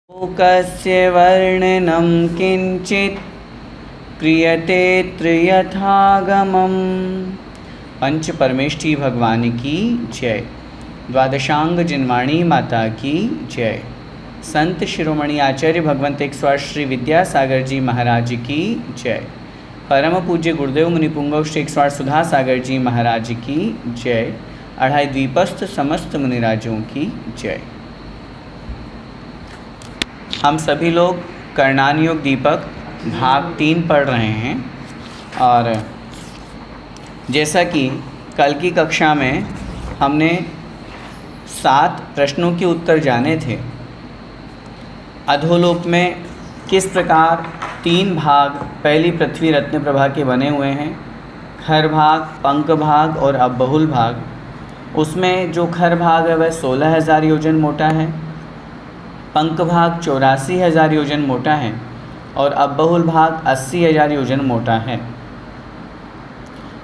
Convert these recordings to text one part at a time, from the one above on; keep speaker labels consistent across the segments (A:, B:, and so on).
A: लोकस्य वर्णनं किंचित क्रियते यथागमम्। पंच परमेष्ठी भगवान की जय। द्वादशांग जिनवाणी माता की जय। संत शिरोमणि आचार्य भगवंत 108 श्री विद्यासागर जी महाराज की जय। परम पूज्य गुरुदेव मुनिपुंगव श्री 108 सुधा सागर जी महाराज की जय। अढ़ाई द्वीपस्थ समस्त मुनिराजों की जय। हम सभी लोग कर्णान योग दीपक भाग 3 पढ़ रहे हैं और जैसा कि कल की कक्षा में हमने 7 प्रश्नों के उत्तर जाने थे। अधोलोक में किस प्रकार 3 भाग पहली पृथ्वी रत्न प्रभा के बने हुए हैं, खर भाग, पंख भाग और अबहुल भाग। उसमें जो खर भाग है वह 16,000 योजन मोटा है, पंख भाग 84,000 योजन मोटा है और अबहुल भाग 80,000 योजन मोटा है।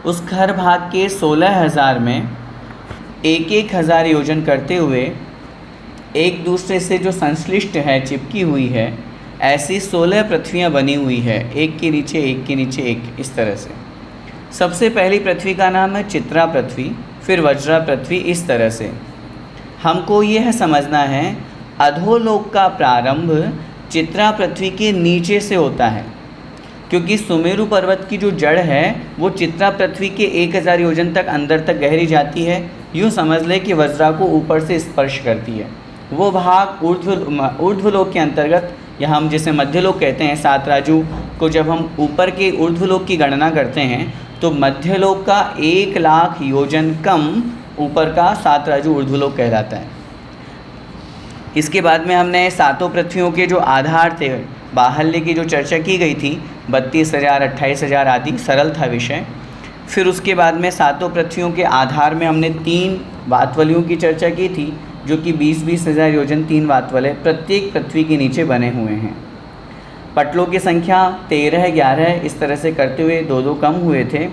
A: उस खर भाग के 16,000 में 1,000 योजन करते हुए एक दूसरे से जो संश्लिष्ट है, चिपकी हुई है, ऐसी 16 पृथ्वियाँ बनी हुई है, एक के नीचे एक के नीचे एक, इस तरह से। सबसे पहली पृथ्वी का नाम है चित्रा पृथ्वी, फिर वज्रा पृथ्वी, इस तरह से। हमको यह समझना है अधोलोक का प्रारंभ चित्रा पृथ्वी के नीचे से होता है, क्योंकि सुमेरु पर्वत की जो जड़ है वो चित्रा पृथ्वी के 1,000 योजन तक अंदर तक गहरी जाती है। यूँ समझ ले कि वज्रा को ऊपर से स्पर्श करती है। वो भाग ऊर्ध्वलोक के अंतर्गत, या हम जिसे मध्यलोक कहते हैं, 7 राजू को जब हम ऊपर के ऊर्ध्वलोक की गणना करते हैं तो मध्यलोक का 1,00,000 योजन कम ऊपर का 7 राजू ऊर्ध्वलोक कहलाता है। इसके बाद में हमने 7 पृथ्वियों के जो आधार थे, बाहल्य की जो चर्चा की गई थी, 32,000, 28,000 आदि, सरल था विषय। फिर उसके बाद में 7 पृथ्वियों के आधार में हमने 3 वातवलियों की चर्चा की थी, जो कि 20,000 योजन 3 वातवले प्रत्येक पृथ्वी के नीचे बने हुए हैं। पटलों की संख्या 13, 11, इस तरह से करते हुए 2-2 कम हुए थे।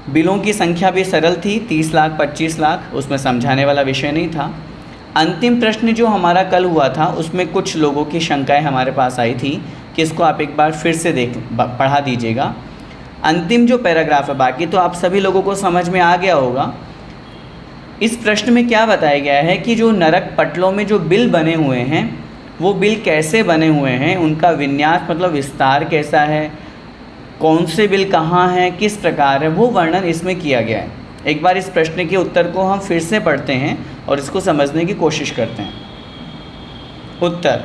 A: बिलों की संख्या भी सरल थी, 30 लाख, 25 लाख, उसमें समझाने वाला विषय नहीं था। अंतिम प्रश्न जो हमारा कल हुआ था उसमें कुछ लोगों की शंकाएं हमारे पास आई थी कि इसको आप एक बार फिर से पढ़ा दीजिएगा। अंतिम जो पैराग्राफ है, बाकी तो आप सभी लोगों को समझ में आ गया होगा। इस प्रश्न में क्या बताया गया है कि जो नरक पटलों में जो बिल बने हुए हैं वो बिल कैसे बने हुए हैं, उनका विन्यास मतलब विस्तार कैसा है, कौन से बिल कहाँ हैं, किस प्रकार है, वो वर्णन इसमें किया गया है। एक बार इस प्रश्न के उत्तर को हम फिर से पढ़ते हैं और इसको समझने की कोशिश करते हैं। उत्तर: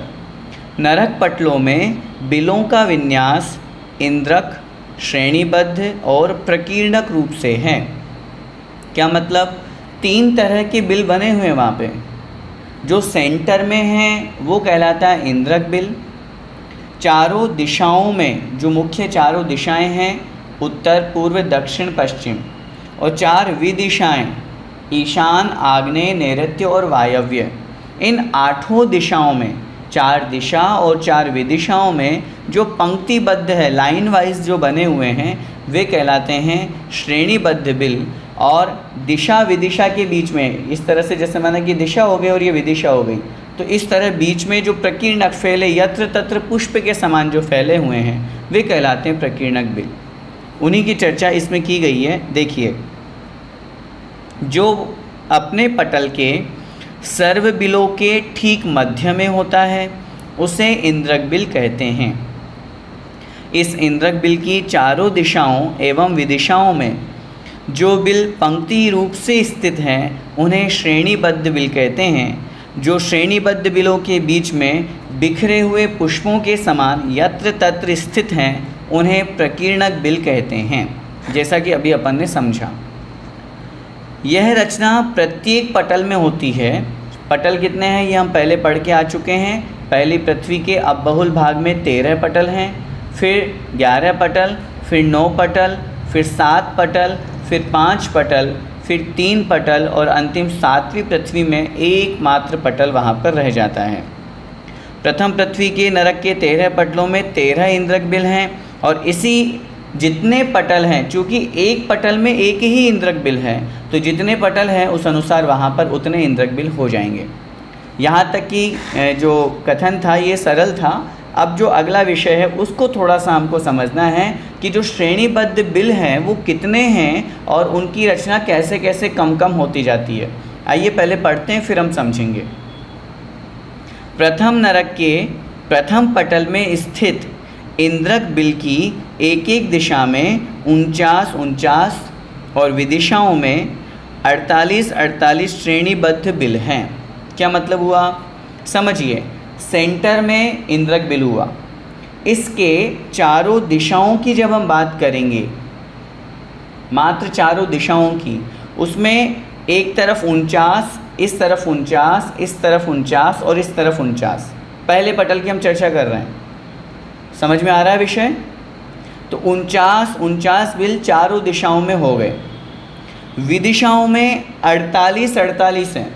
A: नरक पटलों में बिलों का विन्यास इंद्रक, श्रेणीबद्ध और प्रकीर्णक रूप से है। क्या मतलब? 3 तरह के बिल बने हुए हैं वहाँ पे। जो सेंटर में है वो कहलाता है इंद्रक बिल। चारों दिशाओं में जो मुख्य 4 दिशाएं हैं, उत्तर, पूर्व, दक्षिण, पश्चिम, और 4 विदिशाएं, ईशान, आग्नेय, नैऋत्य और वायव्य, इन 8 दिशाओं में 4 दिशा और 4 विदिशाओं में जो पंक्तिबद्ध है, लाइन वाइज जो बने हुए हैं, वे कहलाते हैं श्रेणीबद्ध बिल। और दिशा विदिशा के बीच में इस तरह से, जैसे माना कि दिशा हो गई और ये विदिशा हो गई, तो इस तरह बीच में जो प्रकीर्णक फैले, यत्र तत्र पुष्प के समान जो फैले हुए हैं, वे कहलाते हैं प्रकीर्णक बिल। उन्हीं की चर्चा इसमें की गई है। देखिए, जो अपने पटल के सर्व बिलों के ठीक मध्य में होता है उसे इंद्रक बिल कहते हैं। इस इंद्रक बिल की चारों दिशाओं एवं विदिशाओं में जो बिल पंक्ति रूप से स्थित हैं उन्हें श्रेणीबद्ध बिल कहते हैं। जो श्रेणीबद्ध बिलों के बीच में बिखरे हुए पुष्पों के समान यत्र तत्र स्थित हैं उन्हें प्रकीर्णक बिल कहते हैं। जैसा कि अभी अपन ने समझा, यह रचना प्रत्येक पटल में होती है। पटल कितने हैं ये हम पहले पढ़ के आ चुके हैं। पहली पृथ्वी के अबहुल भाग में 13 पटल हैं, फिर 11 पटल, फिर 9 पटल, फिर 7 पटल, फिर 5 पटल, फिर 3 पटल और अंतिम 7वीं पृथ्वी में एकमात्र पटल वहाँ पर रह जाता है। प्रथम पृथ्वी के नरक के 13 पटलों में 13 इंद्रक बिल हैं और इसी जितने पटल हैं, चूँकि एक पटल में एक ही इंद्रक बिल है, तो जितने पटल हैं उस अनुसार वहाँ पर उतने इंद्रक बिल हो जाएंगे। यहाँ तक कि जो कथन था ये सरल था। अब जो अगला विषय है उसको थोड़ा सा हमको समझना है कि जो श्रेणीबद्ध बिल हैं वो कितने हैं और उनकी रचना कैसे कैसे कम कम होती जाती है। आइए पहले पढ़ते हैं, फिर हम समझेंगे। प्रथम नरक के प्रथम पटल में स्थित इंद्रक बिल की एक एक दिशा में 49 और विदिशाओं में 48 श्रेणीबद्ध बिल हैं। क्या मतलब हुआ समझिए। सेंटर में इंद्रक बिल हुआ, इसके चारों दिशाओं की जब हम बात करेंगे, मात्र चारों दिशाओं की, उसमें एक तरफ 49, इस तरफ 49, इस तरफ 49 और इस तरफ 49। पहले पटल की हम चर्चा कर रहे हैं, समझ में आ रहा है विषय। तो 49 बिल चारों दिशाओं में हो गए। विदिशाओं में 48 हैं।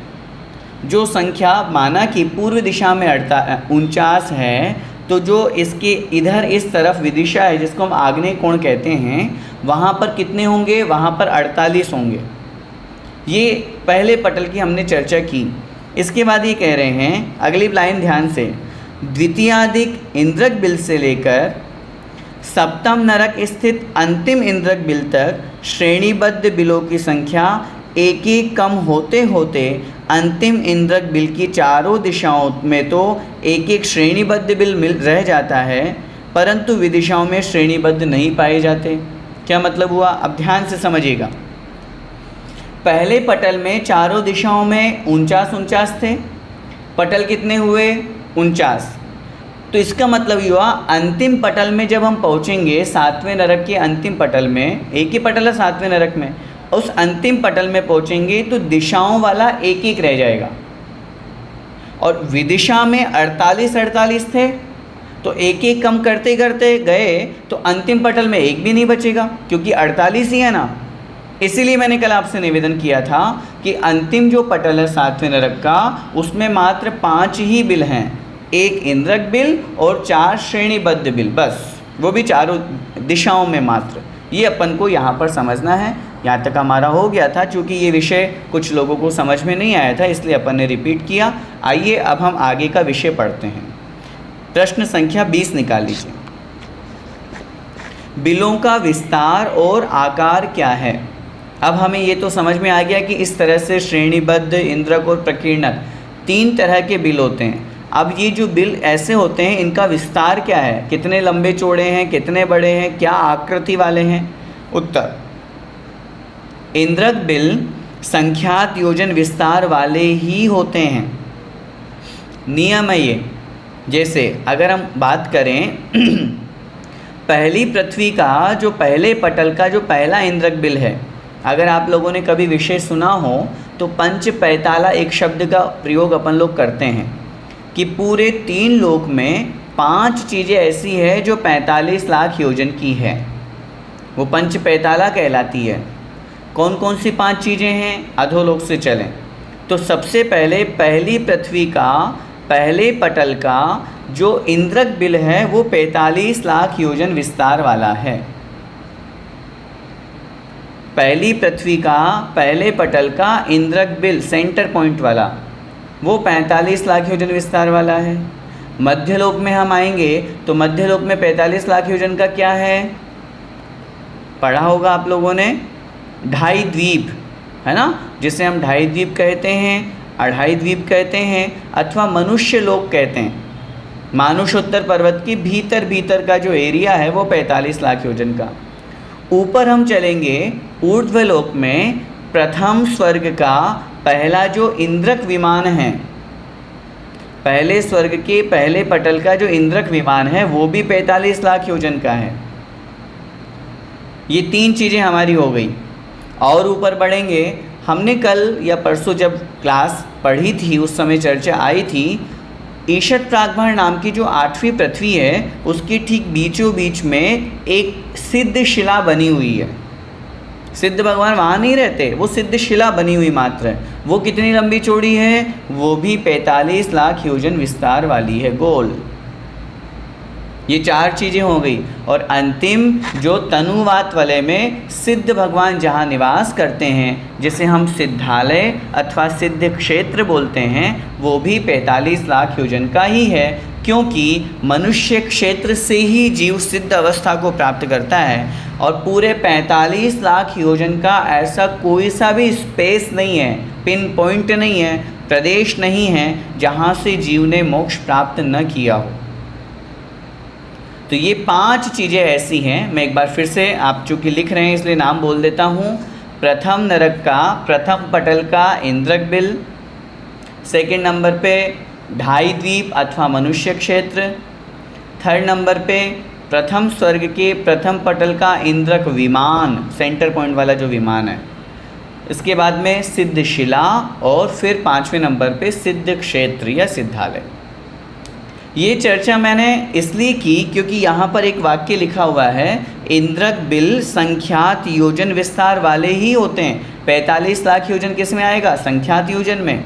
A: जो संख्या माना कि पूर्व दिशा में 49 है, तो जो इसके इधर इस तरफ विदिशा है जिसको हम आग्नेय कोण कहते हैं, वहाँ पर कितने होंगे? वहाँ पर 48 होंगे। ये पहले पटल की हमने चर्चा की। इसके बाद ये कह रहे हैं, अगली लाइन ध्यान से, द्वितीयाधिक इंद्रक बिल से लेकर सप्तम नरक स्थित अंतिम इंद्रक बिल तक श्रेणीबद्ध बिलों की संख्या एक एक कम होते होते अंतिम इंद्रक बिल की चारों दिशाओं में तो एक एक श्रेणीबद्ध बिल रह जाता है, परंतु विदिशाओं में श्रेणीबद्ध नहीं पाए जाते। क्या मतलब हुआ? अब ध्यान से समझिएगा। पहले पटल में चारों दिशाओं में 49 थे। पटल कितने हुए? 49। तो इसका मतलब ये हुआ अंतिम पटल में जब हम पहुंचेंगे, 7वें नरक के अंतिम पटल में, एक ही पटल है 7वें नरक में, उस अंतिम पटल में पहुंचेंगे तो दिशाओं वाला एक एक रह जाएगा। और विदिशा में 48 थे, तो एक एक कम करते करते गए तो अंतिम पटल में एक भी नहीं बचेगा, क्योंकि 48 ही है ना। इसीलिए मैंने कल आपसे निवेदन किया था कि अंतिम जो पटल है 7वें नरक का, उसमें मात्र 5 ही बिल हैं, एक इंद्रक बिल और 4 श्रेणीबद्ध बिल, बस, वो भी चारों दिशाओं में मात्र। ये अपन को यहाँ पर समझना है। यहाँ तक हमारा हो गया था, चूँकि ये विषय कुछ लोगों को समझ में नहीं आया था, इसलिए अपन ने रिपीट किया। आइए अब हम आगे का विषय पढ़ते हैं। प्रश्न संख्या 20 निकाल लीजिए। बिलों का विस्तार और आकार क्या है? अब हमें ये तो समझ में आ गया कि इस तरह से श्रेणीबद्ध, इंद्रक और प्रकीर्णक 3 तरह के बिल होते हैं। अब ये जो बिल ऐसे होते हैं, इनका विस्तार क्या है? कितने लंबे चौड़े हैं, कितने बड़े हैं, क्या आकृति वाले हैं? उत्तर, इंद्रक बिल संख्यात योजन विस्तार वाले ही होते हैं। नियम है ये। जैसे अगर हम बात करें पहली पृथ्वी का जो पहले पटल का जो पहला इंद्रक बिल है, अगर आप लोगों ने कभी विषय सुना हो तो पंच पैताला एक शब्द का प्रयोग अपन लोग करते हैं कि पूरे 3 लोक में 5 चीज़ें ऐसी है जो 45 लाख योजन की है, वो पंच पैताला कहलाती है। कौन कौन सी 5 चीज़ें हैं? अधोलोक से चलें तो सबसे पहले पहली पृथ्वी का पहले पटल का जो इंद्रक बिल है वो 45 लाख योजन विस्तार वाला है। पहली पृथ्वी का पहले पटल का इंद्रक बिल सेंटर पॉइंट वाला वो 45 लाख योजन विस्तार वाला है। मध्यलोक में हम आएंगे तो मध्यलोक में 45 लाख योजन का क्या है? पढ़ा होगा आप लोगों ने, ढाई द्वीप है ना, जिसे हम ढाई द्वीप कहते हैं, अढ़ाई द्वीप कहते हैं, अथवा मनुष्य लोक कहते हैं। मानुषोत्तर पर्वत के भीतर का जो एरिया है वो 45 लाख योजन का। ऊपर हम चलेंगे ऊर्ध्वलोक में, प्रथम स्वर्ग का पहला जो इंद्रक विमान है, पहले स्वर्ग के पहले पटल का जो इंद्रक विमान है वो भी 45 लाख योजन का है। ये 3 चीज़ें हमारी हो गई। और ऊपर बढ़ेंगे, हमने कल या परसों जब क्लास पढ़ी थी उस समय चर्चा आई थी, ईशत प्रागभार नाम की जो 8वीं पृथ्वी है उसकी ठीक बीचों बीच में एक सिद्ध शिला बनी हुई है। सिद्ध भगवान वहाँ नहीं रहते, वो सिद्ध शिला बनी हुई मात्र है। वो कितनी लंबी चौड़ी है? वो भी 45 लाख योजन विस्तार वाली है, गोल। ये 4 चीज़ें हो गई। और अंतिम जो तनुवात वलय में सिद्ध भगवान जहाँ निवास करते हैं, जिसे हम सिद्धालय अथवा सिद्ध क्षेत्र बोलते हैं, वो भी 45 लाख योजन का ही है, क्योंकि मनुष्य क्षेत्र से ही जीव सिद्ध अवस्था को प्राप्त करता है। और पूरे 45 लाख योजन का ऐसा कोई सा भी स्पेस नहीं है, पिन पॉइंट नहीं है, प्रदेश नहीं है जहाँ से जीव ने मोक्ष प्राप्त न किया हो। तो ये 5 चीज़ें ऐसी हैं। मैं एक बार फिर से, आप चूँकि लिख रहे हैं इसलिए नाम बोल देता हूँ। प्रथम नरक का, प्रथम पटल का इंद्रक बिल, सेकंड नंबर पे ढाई द्वीप अथवा मनुष्य क्षेत्र, थर्ड नंबर पे प्रथम स्वर्ग के प्रथम पटल का इंद्रक विमान, सेंटर पॉइंट वाला जो विमान है, इसके बाद में सिद्ध शिला, और फिर 5वें नंबर पे सिद्ध क्षेत्र या सिद्धालय। ये चर्चा मैंने इसलिए की क्योंकि यहाँ पर एक वाक्य लिखा हुआ है, इंद्रक बिल संख्यात योजन विस्तार वाले ही होते हैं। 45 लाख योजन किस में आएगा? संख्यात योजन में।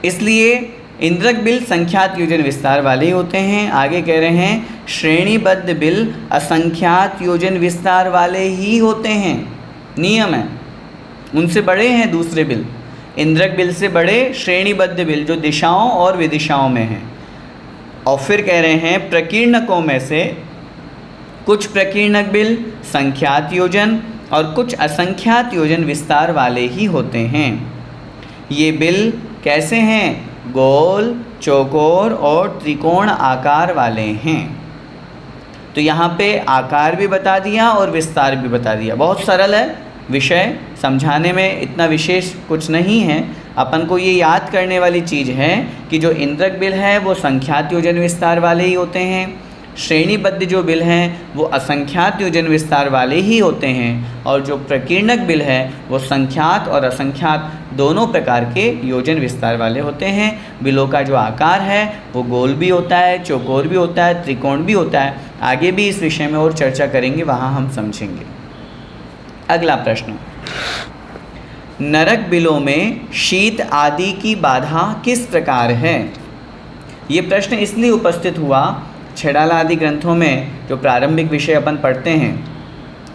A: इसलिए इंद्रक बिल संख्यात योजन विस्तार वाले ही होते हैं। आगे कह रहे हैं श्रेणीबद्ध बिल असंख्यात योजन विस्तार वाले ही होते हैं, नियम है। उनसे बड़े हैं दूसरे बिल, इंद्रक बिल से बड़े श्रेणीबद्ध बिल जो दिशाओं और विदिशाओं में हैं। और फिर कह रहे हैं प्रकीर्णकों में से कुछ प्रकीर्णक बिल संख्यात योजन और कुछ असंख्यात योजन विस्तार वाले ही होते हैं। ये बिल कैसे हैं? गोल, चौकोर और त्रिकोण आकार वाले हैं। तो यहाँ पे आकार भी बता दिया और विस्तार भी बता दिया। बहुत सरल है विषय, समझाने में इतना विशेष कुछ नहीं है। अपन को ये याद करने वाली चीज़ है कि जो इंद्रक बिल है वो संख्यात योजन विस्तार वाले ही होते हैं, श्रेणीबद्ध जो बिल हैं वो असंख्यात योजन विस्तार वाले ही होते हैं, और जो प्रकीर्णक बिल है वो संख्यात और असंख्यात दोनों प्रकार के योजन विस्तार वाले होते हैं। बिलों का जो आकार है वो गोल भी होता है, चौकोर भी होता है, त्रिकोण भी होता है। आगे भी इस विषय में और चर्चा करेंगे, वहाँ हम समझेंगे। अगला प्रश्न, नरक बिलों में शीत आदि की बाधा किस प्रकार है? ये प्रश्न इसलिए उपस्थित हुआ, छेड़ाला आदि ग्रंथों में जो प्रारंभिक विषय अपन पढ़ते हैं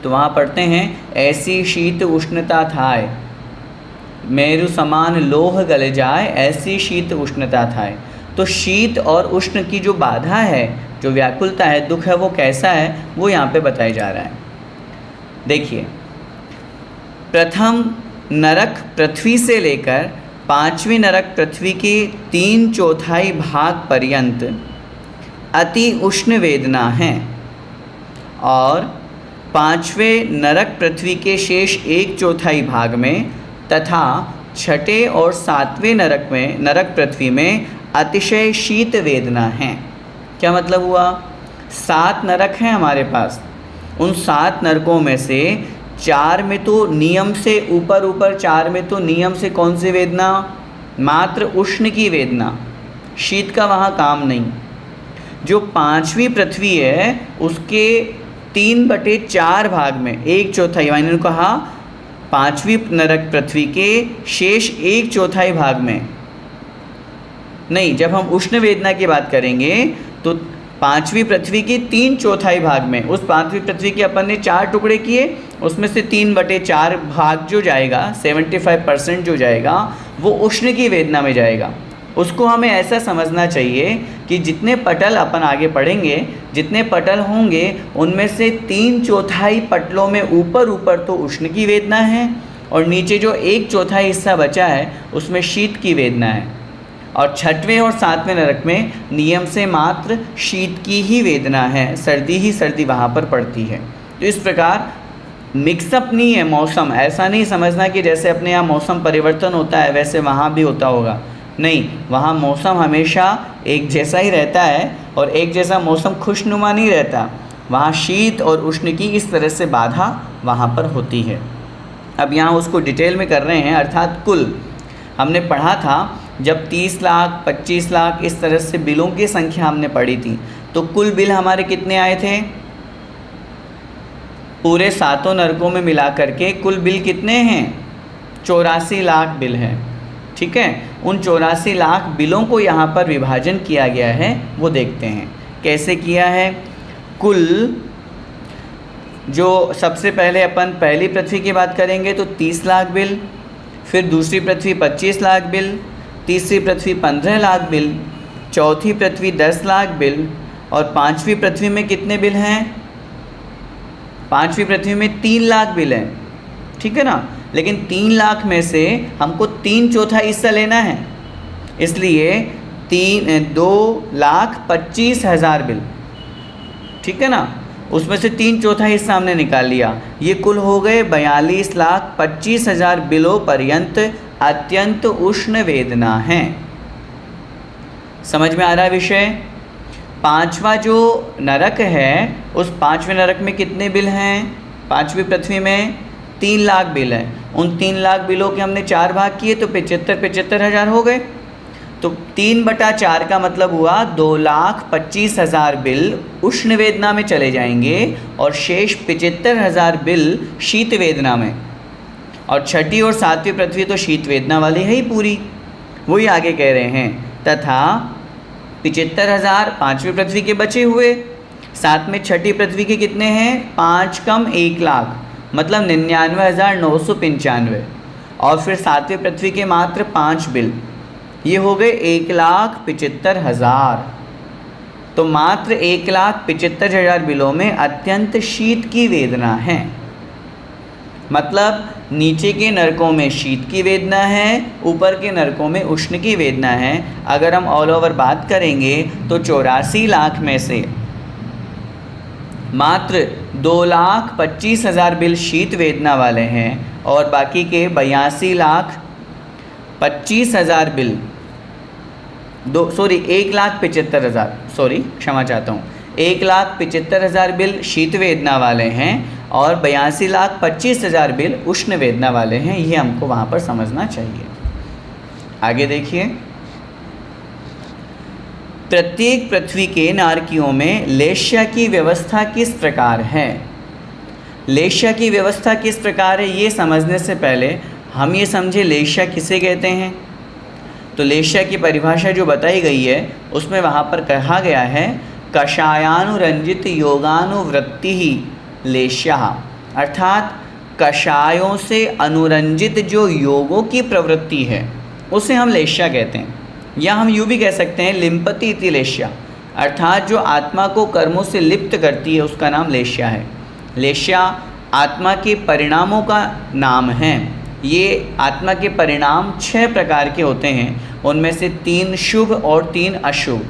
A: तो वहाँ पढ़ते हैं ऐसी शीत उष्णता थाय, मेरु समान लोह गल जाए, ऐसी शीत उष्णता थाय। तो शीत और उष्ण की जो बाधा है, जो व्याकुलता है, दुख है, वो कैसा है, वो यहाँ पे बताया जा रहा है। देखिए, प्रथम नरक पृथ्वी से लेकर 5वीं नरक पृथ्वी के 3/4 भाग पर्यंत अति उष्ण वेदना है, और 5वें नरक पृथ्वी के शेष 1/4 भाग में तथा 6ठे और 7वें नरक पृथ्वी में अतिशय शीत वेदना है। क्या मतलब हुआ? 7 नरक हैं हमारे पास। उन 7 नरकों में से 4 में तो नियम से ऊपर 4 में तो नियम से कौन सी वेदना? मात्र उष्ण की वेदना, शीत का वहाँ काम नहीं। जो 5वीं पृथ्वी है उसके 3/4 भाग में 1/4, मैंने कहा 5वीं नरक पृथ्वी के शेष 1/4 भाग में नहीं, जब हम उष्ण वेदना की बात करेंगे तो 5वीं पृथ्वी के 3/4 भाग में, उस 5वीं पृथ्वी के अपन ने 4 टुकड़े किए, उसमें से 3/4 भाग जो जाएगा, 75% जो जाएगा, वो उष्ण की वेदना में जाएगा। उसको हमें ऐसा समझना चाहिए कि जितने पटल अपन आगे पढ़ेंगे, जितने पटल होंगे उनमें से 3/4 पटलों में ऊपर तो उष्ण की वेदना है, और नीचे जो 1/4 हिस्सा बचा है उसमें शीत की वेदना है। और 6वें और 7वें नरक में नियम से मात्र शीत की ही वेदना है, सर्दी ही सर्दी वहाँ पर पड़ती है। तो इस प्रकार मिक्सअप नहीं है मौसम। ऐसा नहीं समझना कि जैसे अपने यहाँ मौसम परिवर्तन होता है वैसे वहाँ भी होता होगा, नहीं। वहाँ मौसम हमेशा एक जैसा ही रहता है, और एक जैसा मौसम खुशनुमा नहीं रहता। वहाँ शीत और उष्ण की इस तरह से बाधा वहाँ पर होती है। अब यहाँ उसको डिटेल में कर रहे हैं, अर्थात कुल हमने पढ़ा था जब 30 लाख 25 लाख इस तरह से बिलों की संख्या हमने पढ़ी थी, तो कुल बिल हमारे कितने आए थे? पूरे 7 नरकों में मिला करके कुल बिल कितने हैं? 84 लाख बिल हैं। ठीक है, उन 84 लाख बिलों को यहाँ पर विभाजन किया गया है, वो देखते हैं। कैसे किया है? कुल जो सबसे पहले अपन पहली पृथ्वी की बात करेंगे तो 30 लाख बिल, फिर दूसरी पृथ्वी 25 लाख बिल, तीसरी पृथ्वी 15 लाख बिल, चौथी पृथ्वी 10 लाख बिल और पांचवी पृथ्वी में कितने बिल हैं? पांचवी पृथ्वी में 3 लाख बिल हैं, ठीक है ना। लेकिन 3 लाख में से हमको 3/4 हिस्सा लेना है, इसलिए 2,25,000 बिल, ठीक है ना। उसमें से 3/4 हिस्सा हमने निकाल लिया। ये कुल हो गए 42,25,000 बिलों पर्यंत अत्यंत उष्ण वेदना है। समझ में आ रहा है विषय? पांचवा जो नरक है, उस पांचवें नरक में कितने बिल हैं? पांचवी पृथ्वी में 3 लाख बिल हैं। उन 3 लाख बिलों के हमने 4 भाग किए तो 75,000 हो गए। तो 3/4 का मतलब हुआ 2,25,000 बिल उष्ण वेदना में चले जाएंगे और शेष 75,000 बिल शीत वेदना में। और छठी और सातवीं पृथ्वी तो शीत वेदना वाली है ही पूरी, वही आगे कह रहे हैं। तथा 75,000 पाँचवीं पृथ्वी के बचे हुए, साथ में छठी पृथ्वी के कितने हैं? 5 कम 1 लाख, मतलब 99,995। और फिर सातवीं पृथ्वी के मात्र 5 बिल, ये हो गए 1,75,000। तो मात्र 1,75,000 बिलों में अत्यंत शीत की वेदना है। मतलब नीचे के नरकों में शीत की वेदना है, ऊपर के नरकों में उष्ण की वेदना है। अगर हम ऑल ओवर बात करेंगे तो 84 लाख में से मात्र 2,25,000 बिल शीत वेदना वाले हैं और बाकी के 82,25,000 बिल 1,75,000, क्षमा चाहता हूँ, 1,75,000 बिल शीत वेदना वाले हैं और 82,25,000 बिल उष्ण वेदना वाले हैं। ये हमको वहाँ पर समझना चाहिए। आगे देखिए, प्रत्येक पृथ्वी के नारकियों में लेश्या की व्यवस्था किस प्रकार है? लेश्या की व्यवस्था किस प्रकार है, ये समझने से पहले हम ये समझे लेश्या किसे कहते हैं। तो लेश्या की परिभाषा जो बताई गई है उसमें वहाँ पर कहा गया है कषायानुरंजित योगानुवृत्ति ही लेश्या, अर्थात कषायों से अनुरंजित जो योगों की प्रवृत्ति है उसे हम लेश्या कहते हैं। या हम यूँ भी कह सकते हैं लिम्पति इति लेश्या, अर्थात जो आत्मा को कर्मों से लिप्त करती है उसका नाम लेश्या है। लेश्या आत्मा के परिणामों का नाम है। ये आत्मा के परिणाम 6 प्रकार के होते हैं, उनमें से 3 शुभ और 3 अशुभ।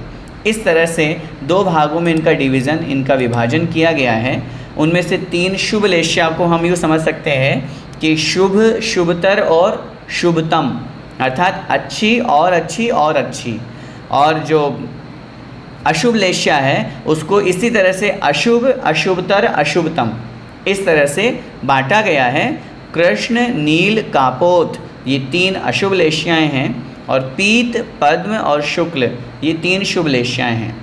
A: इस तरह से 2 भागों में इनका डिवीज़न, इनका विभाजन किया गया है। उनमें से 3 शुभ लेश्या को हम यूँ समझ सकते हैं कि शुभ, शुभतर और शुभतम, अर्थात अच्छी और अच्छी और अच्छी। और जो अशुभ लेश्या है उसको इसी तरह से अशुभ, अशुभतर, अशुभतम, इस तरह से बांटा गया है। कृष्ण, नील, कापोत ये 3 अशुभ लेश्याएँ हैं और पीत, पद्म और शुक्ल ये 3 शुभ लेश्याएँ हैं।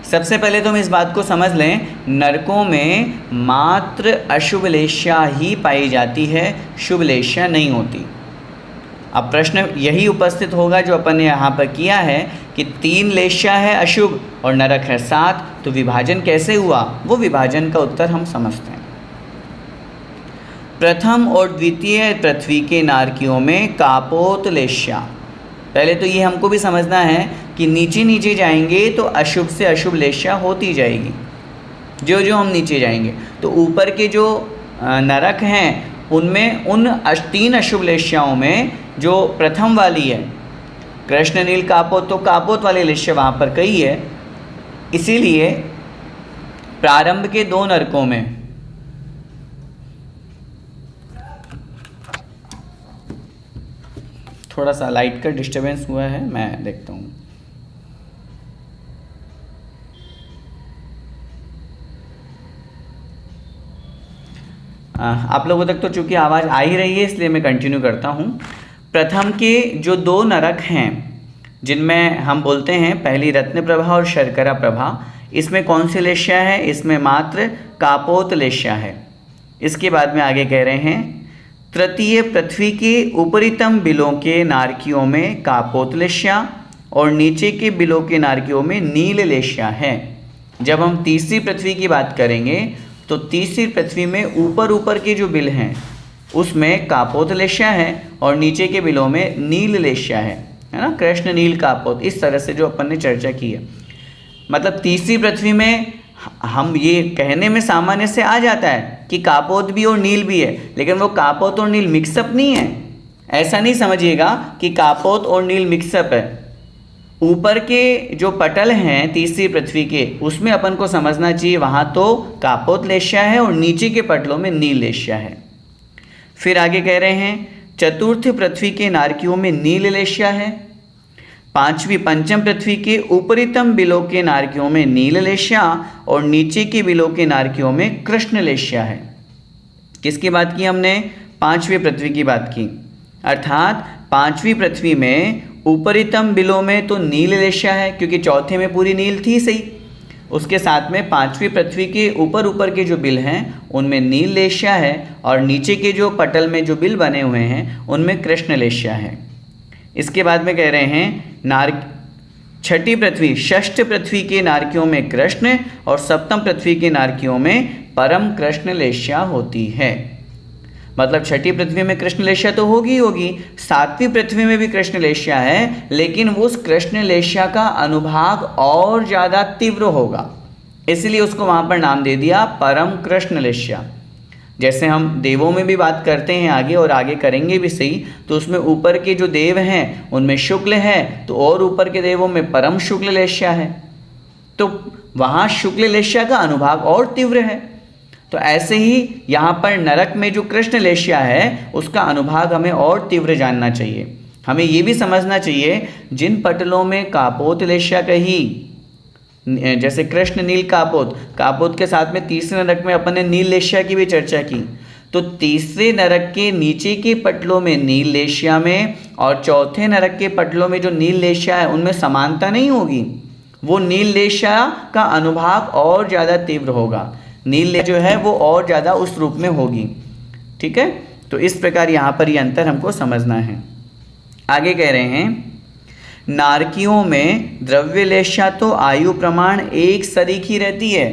A: सबसे पहले तो हम इस बात को समझ लें, नरकों में मात्र अशुभ लेश्या ही पाई जाती है, शुभ लेश्या नहीं होती। अब प्रश्न यही उपस्थित होगा जो अपन ने यहाँ पर किया है कि 3 लेश्या है अशुभ और नरक है 7, तो विभाजन कैसे हुआ, वो विभाजन का उत्तर हम समझते हैं। प्रथम और द्वितीय पृथ्वी के नारकियों में कापोत लेश्या। पहले तो ये हमको भी समझना है कि नीचे नीचे जाएंगे तो अशुभ से अशुभ लेश्या होती जाएगी। जो जो हम नीचे जाएंगे तो ऊपर के जो नरक हैं उनमें उन 3 अशुभ लेश्याओं में जो प्रथम वाली है कृष्ण, नील, कापोत, तो कापोत वाली लेश्या वहाँ पर कही है। इसीलिए प्रारंभ के 2 नरकों में थोड़ा सा लाइट का डिस्टरबेंस हुआ है, मैं देखता हूँ। आप लोगों तक तो चूँकि आवाज़ आ ही रही है इसलिए मैं कंटिन्यू करता हूँ। प्रथम के जो 2 नरक हैं जिनमें हम बोलते हैं पहली रत्न प्रभा और शर्करा प्रभा, इसमें कौन सी लेश्या है? इसमें मात्र कापोत लेश्या है। इसके बाद में आगे कह रहे हैं तृतीय पृथ्वी के उपरितम बिलों के नारकियों में कापोत लेश्या और नीचे के बिलों के नारकियों में नील लेश्या है। जब हम तीसरी पृथ्वी की बात करेंगे तो तीसरी पृथ्वी में ऊपर के जो बिल हैं उसमें कापोत लेश्या है और नीचे के बिलों में नील लेश्या है ना, कृष्ण नील कापोत, इस तरह से जो अपन ने चर्चा की है। मतलब तीसरी पृथ्वी में हम ये कहने में सामान्य से आ जाता है कि कापोत भी और नील भी है, लेकिन वो कापोत और नील मिक्सअप नहीं है। ऐसा नहीं समझिएगा कि कापोत और नील मिक्सअप है। ऊपर के जो पटल हैं तीसरी पृथ्वी के, उसमें अपन को समझना चाहिए वहाँ तो कापोत लेश्या है और नीचे के पटलों में नील लेश्या है। फिर आगे कह रहे हैं चतुर्थ पृथ्वी के नारकियों में नील लेश्या है। पांचवी पंचम पृथ्वी के ऊपरीतम बिलों के नारकियों में नील लेश्या और नीचे के बिलों के नारकियों में कृष्ण लेश्या है। किसकी बात की हमने? पांचवी पृथ्वी की बात की। अर्थात पांचवी पृथ्वी में ऊपरीतम बिलों में तो नील लेश्या है, क्योंकि चौथे में पूरी नील थी सही। उसके साथ में पांचवी पृथ्वी के ऊपर के जो बिल हैं उनमें नील लेश्या है और नीचे के जो पटल में जो बिल बने हुए हैं उनमें कृष्ण लेश्या है। इसके बाद में कह रहे हैं छठी पृथ्वी षष्ठ पृथ्वी के नारकियों में कृष्ण और सप्तम पृथ्वी के नारकियों में परम कृष्ण लेश्या होती है। मतलब छठी पृथ्वी में कृष्ण लेश्या तो होगी, सातवीं पृथ्वी में भी कृष्ण लेश्या है, लेकिन उस कृष्ण लेश्या का अनुभाग और ज़्यादा तीव्र होगा, इसलिए उसको वहाँ पर नाम दे दिया परम कृष्ण लेश्या। जैसे हम देवों में भी बात करते हैं आगे और आगे करेंगे भी सही, तो उसमें ऊपर के जो देव हैं उनमें शुक्ल है, तो और ऊपर के देवों में परम शुक्ल लेश्या है, तो वहाँ शुक्ल लेश्या का अनुभाग और तीव्र है। तो ऐसे ही यहाँ पर नरक में जो कृष्ण लेश्या है उसका अनुभाग हमें और तीव्र जानना चाहिए। हमें ये भी समझना चाहिए जिन पटलों में कापोत लेश्या कही, जैसे कृष्ण नील कापोत, कापोत के साथ में तीसरे नरक में अपन ने नील लेश्या की भी चर्चा की, तो तीसरे नरक के नीचे के पटलों में नील लेश्या में और चौथे नरक के पटलों में जो नील लेश्या है उनमें समानता नहीं होगी। वो नील लेश्या का अनुभाग और ज़्यादा तीव्र होगा, नील जो है वो और ज़्यादा उस रूप में होगी। ठीक है, तो इस प्रकार यहाँ पर ये अंतर हमको समझना है। आगे कह रहे हैं नारकियों में द्रव्य लेश्या तो आयु प्रमाण एक सरीखी रहती है,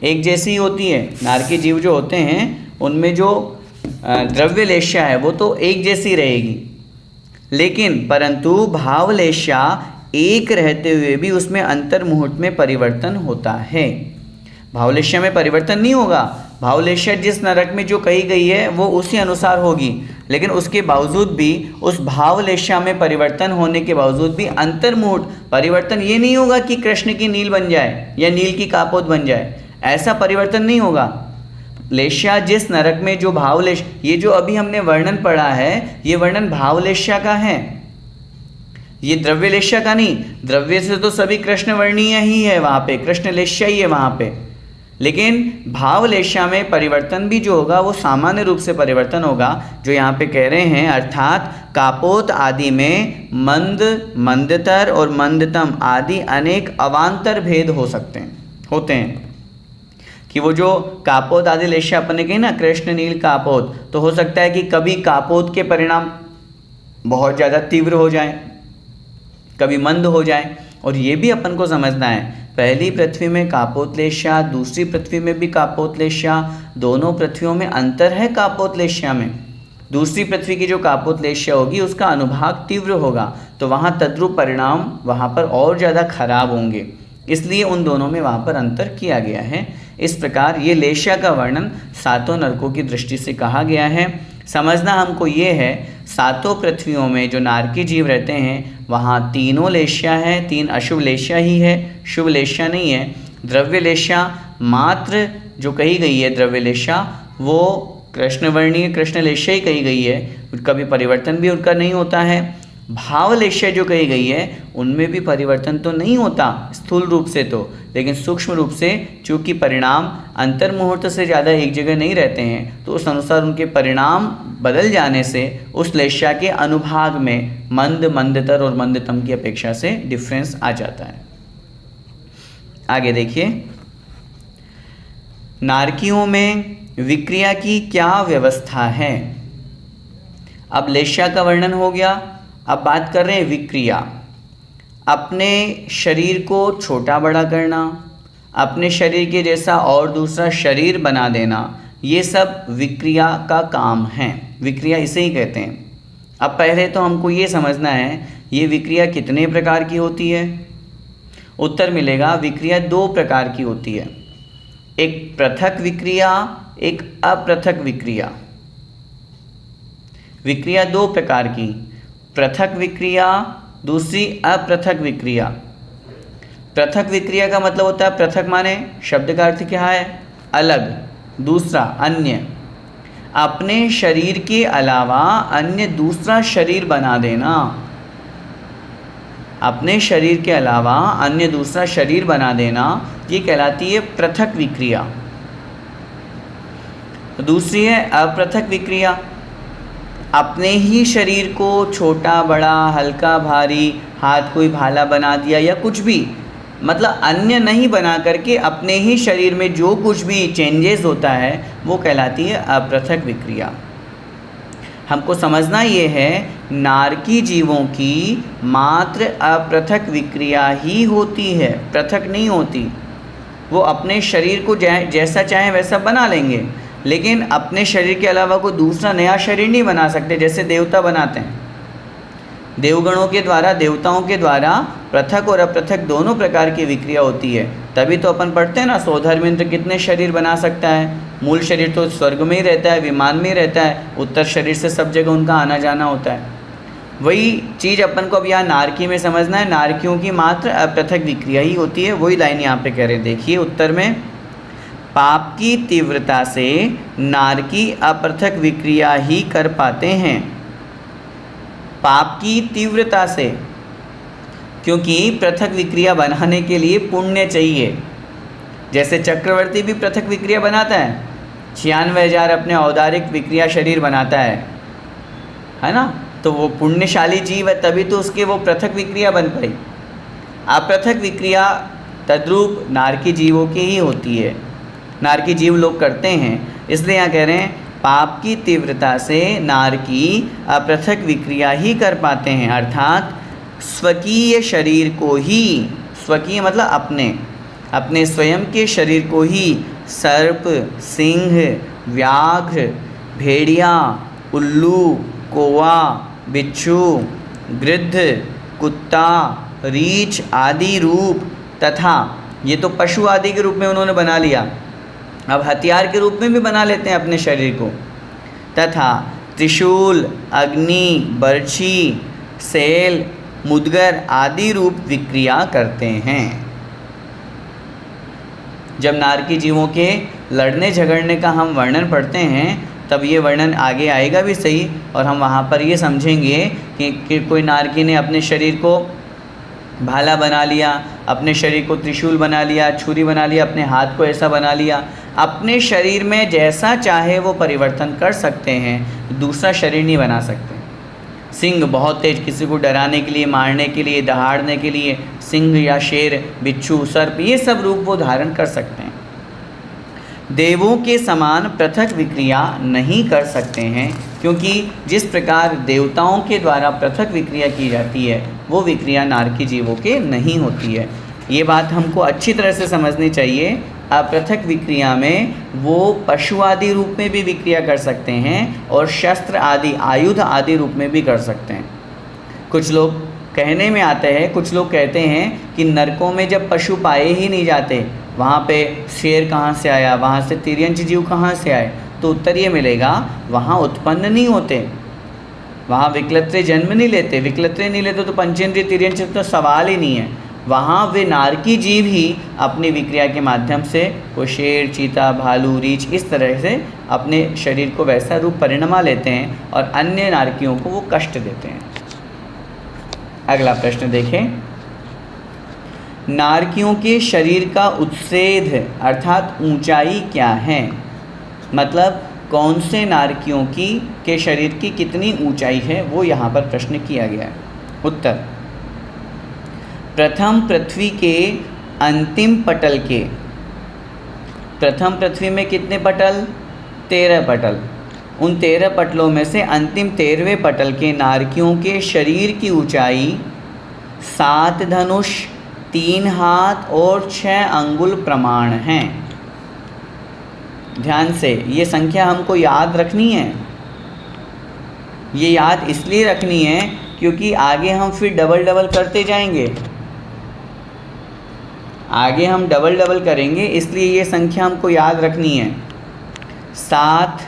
A: एक जैसी होती है। नारकी जीव जो होते हैं उनमें जो द्रव्य लेश्या है वो तो एक जैसी रहेगी, लेकिन परंतु भाव लेश्या एक रहते हुए भी उसमें अंतर मुहूर्त में परिवर्तन होता है। भावलेश्या में परिवर्तन नहीं होगा, भावलेश्या जिस नरक में जो कही गई है वो उसी अनुसार होगी, लेकिन उसके बावजूद भी उस भावलेश्या में परिवर्तन होने के बावजूद भी अंतर्मुहूर्त परिवर्तन ये नहीं होगा कि कृष्ण की नील बन जाए या नील की कापोत बन जाए, ऐसा परिवर्तन नहीं होगा। लेश्या जिस नरक में जो भावलेश्या, ये जो अभी हमने वर्णन पढ़ा है ये वर्णन भावलेश्या का है, ये द्रव्य लेश्या का नहीं। द्रव्य से तो सभी कृष्ण वर्णीय ही है, वहाँ पे कृष्ण लेश्या ही है वहाँ पे, लेकिन भाव लेश्या में परिवर्तन भी जो होगा वो सामान्य रूप से परिवर्तन होगा, जो यहाँ पे कह रहे हैं। अर्थात कापोत आदि में मंद, मंदतर और मंदतम आदि अनेक अवान्तर भेद होते हैं कि वो जो कापोत आदि लेश्या अपन ने कही ना कृष्ण नील कापोत, तो हो सकता है कि कभी कापोत के परिणाम बहुत ज़्यादा तीव्र हो जाए, कभी मंद हो जाए। और ये भी अपन को समझना है, पहली पृथ्वी में कापोत लेश्या, दूसरी पृथ्वी में भी कापोत लेश्या, दोनों पृथ्वियों में अंतर है कापोत लेश्या में। दूसरी पृथ्वी की जो कापोत लेश्या होगी उसका अनुभाग तीव्र होगा, तो वहाँ तद्रुप परिणाम वहाँ पर और ज़्यादा खराब होंगे, इसलिए उन दोनों में वहाँ पर अंतर किया गया है। इस प्रकार ये लेश्या का वर्णन सातों नरकों की दृष्टि से कहा गया है। समझना हमको ये है, सातों पृथ्वियों में जो नारकी जीव रहते हैं वहाँ तीनों लेश्या है, तीन अशुभ लेश्या ही है, शुभ लेश्या नहीं है। द्रव्य लेश्या मात्र जो कही गई है, द्रव्य लेश्या वो कृष्णवर्णीय कृष्ण लेश्या ही कही गई है, कभी परिवर्तन भी उनका नहीं होता है। भाव लेश्या जो कही गई है उनमें भी परिवर्तन तो नहीं होता स्थूल रूप से तो, लेकिन सूक्ष्म रूप से चूँकि परिणाम अंतर्मुहूर्त से ज़्यादा एक जगह नहीं रहते हैं, तो उस अनुसार उनके परिणाम बदल जाने से उस लेश्या के अनुभाग में मंद, मंदतर और मंदतम की अपेक्षा से डिफरेंस आ जाता है। आगे देखिए, नारकियों में विक्रिया की क्या व्यवस्था है। अब लेश्या का वर्णन हो गया, अब बात कर रहे हैं विक्रिया। अपने शरीर को छोटा बड़ा करना, अपने शरीर के जैसा और दूसरा शरीर बना देना, ये सब विक्रिया का काम है। विक्रिया इसे ही कहते हैं। अब पहले तो हमको ये समझना है ये विक्रिया कितने प्रकार की होती है। उत्तर मिलेगा विक्रिया 2 प्रकार की होती है, एक पृथक विक्रिया, एक अपृथक विक्रिया। विक्रिया 2 प्रकार की, पृथक विक्रिया, दूसरी अपृथक विक्रिया। पृथक विक्रिया का मतलब होता है, पृथक माने शब्द का अर्थ क्या है, अलग, दूसरा अन्य, अपने शरीर के अलावा अन्य दूसरा शरीर बना देना। अपने शरीर के अलावा अन्य दूसरा शरीर बना देना, ये कहलाती है पृथक विक्रिया। दूसरी है अपृथक विक्रिया, अपने ही शरीर को छोटा बड़ा, हल्का भारी, हाथ कोई भाला बना दिया या कुछ भी, मतलब अन्य नहीं बना करके अपने ही शरीर में जो कुछ भी चेंजेस होता है वो कहलाती है अपृथक विक्रिया। हमको समझना ये है नारकी जीवों की मात्र अपृथक विक्रिया ही होती है, पृथक नहीं होती। वो अपने शरीर को जैसा चाहे वैसा बना लेंगे, लेकिन अपने शरीर के अलावा कोई दूसरा नया शरीर नहीं बना सकते, जैसे देवता बनाते हैं। देवगणों के द्वारा, देवताओं के द्वारा पृथक और अपृथक दोनों प्रकार की विक्रिया होती है। तभी तो अपन पढ़ते हैं ना, सौधर्मेंद्र कितने शरीर बना सकता है। मूल शरीर तो स्वर्ग में ही रहता है, विमान में ही रहता है, उत्तर शरीर से सब जगह उनका आना जाना होता है। वही चीज़ अपन को अब यहाँ नारकी में समझना है, नारकियों की मात्र अपृथक विक्रिया ही होती है। वही लाइन यहाँ पे कह रहे हैं, देखिए उत्तर में, पाप की तीव्रता से नारकी अपृथक विक्रिया ही कर पाते हैं। पाप की तीव्रता से, क्योंकि पृथक विक्रिया बनाने के लिए पुण्य चाहिए। जैसे चक्रवर्ती भी पृथक विक्रिया बनाता है, 96,000 अपने औदारिक विक्रिया शरीर बनाता है ना, तो वो पुण्यशाली जीव है, तभी तो उसके वो पृथक विक्रिया बन पाई। अपृथक विक्रिया तद्रूप नारकी जीवों की ही होती है, नारकी जीव लोग करते हैं। इसलिए यहाँ कह रहे हैं पाप की तीव्रता से नारकी अपृथक विक्रिया ही कर पाते हैं, अर्थात स्वकीय शरीर को ही, स्वकीय मतलब अपने स्वयं के शरीर को ही सर्प, सिंह, व्याघ्र, भेड़िया, उल्लू, कौवा, बिच्छू, गिद्ध, कुत्ता, रीछ आदि रूप तथा, ये तो पशु आदि के रूप में उन्होंने बना लिया, अब हथियार के रूप में भी बना लेते हैं अपने शरीर को, तथा त्रिशूल, अग्नि, बर्छी, सेल, मुदगर आदि रूप विक्रिया करते हैं। जब नारकी जीवों के लड़ने झगड़ने का हम वर्णन पढ़ते हैं तब ये वर्णन आगे आएगा भी सही, और हम वहाँ पर ये समझेंगे कि कोई नारकी ने अपने शरीर को भाला बना लिया, अपने शरीर को त्रिशूल बना लिया, छुरी बना लिया, अपने हाथ को ऐसा बना लिया। अपने शरीर में जैसा चाहे वो परिवर्तन कर सकते हैं, दूसरा शरीर नहीं बना सकते। सिंह बहुत तेज, किसी को डराने के लिए, मारने के लिए, दहाड़ने के लिए, सिंह या शेर, बिच्छू, सर्प, ये सब रूप वो धारण कर सकते हैं। देवों के समान पृथक विक्रिया नहीं कर सकते हैं, क्योंकि जिस प्रकार देवताओं के द्वारा पृथक विक्रिया की जाती है वो विक्रिया नारकी जीवों के नहीं होती है। ये बात हमको अच्छी तरह से समझनी चाहिए। अपृथक विक्रिया में वो पशु आदि रूप में भी विक्रिया कर सकते हैं और शस्त्र आदि, आयुध आदि रूप में भी कर सकते हैं। कुछ लोग कहने में आते हैं, कुछ लोग कहते हैं कि नरकों में जब पशु पाए ही नहीं जाते, वहाँ पे शेर कहाँ से आया, वहाँ से तिर्यंच जीव कहाँ से आए, तो उत्तर ये मिलेगा वहाँ उत्पन्न नहीं होते, वहाँ विकलत्रे जन्म नहीं लेते। विकलत्रे नहीं लेते तो पंचेंद्रिय तिर्यंच तो सवाल ही नहीं है। वहाँ वे नारकी जीव ही अपनी विक्रिया के माध्यम से वो शेर, चीता, भालू, रीछ इस तरह से अपने शरीर को वैसा रूप परिणमा लेते हैं और अन्य नारकियों को वो कष्ट देते हैं। अगला प्रश्न देखें, नारकियों के शरीर का उत्सेध अर्थात ऊंचाई क्या है, मतलब कौन से नारकियों के शरीर की कितनी ऊंचाई है, वो यहाँ पर प्रश्न किया गया है। उत्तर, प्रथम पृथ्वी के अंतिम पटल के, प्रथम पृथ्वी में कितने पटल, 13 पटल, उन 13 पटलों में से अंतिम 13वें पटल के नारकियों के शरीर की ऊंचाई 7 धनुष, 3 हाथ और 6 अंगुल प्रमाण हैं। ध्यान से, ये संख्या हमको याद रखनी है। ये याद इसलिए रखनी है क्योंकि आगे हम फिर डबल डबल करते जाएंगे। आगे हम डबल डबल करेंगे, इसलिए ये संख्या हमको याद रखनी है। 7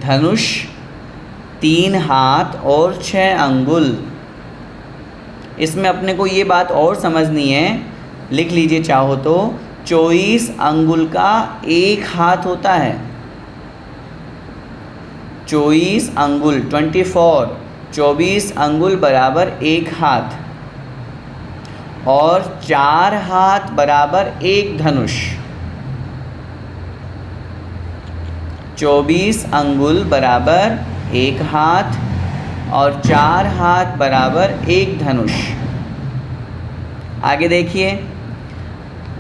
A: धनुष, 3 हाथ और 6 अंगुल। इसमें अपने को ये बात और समझनी है, लिख लीजिए चाहो तो, 24 अंगुल का 1 हाथ होता है। 24 अंगुल 24 अंगुल बराबर 1 हाथ, और 4 हाथ बराबर 1 धनुष। 24 अंगुल बराबर 1 हाथ और 4 हाथ बराबर 1 धनुष। आगे देखिए,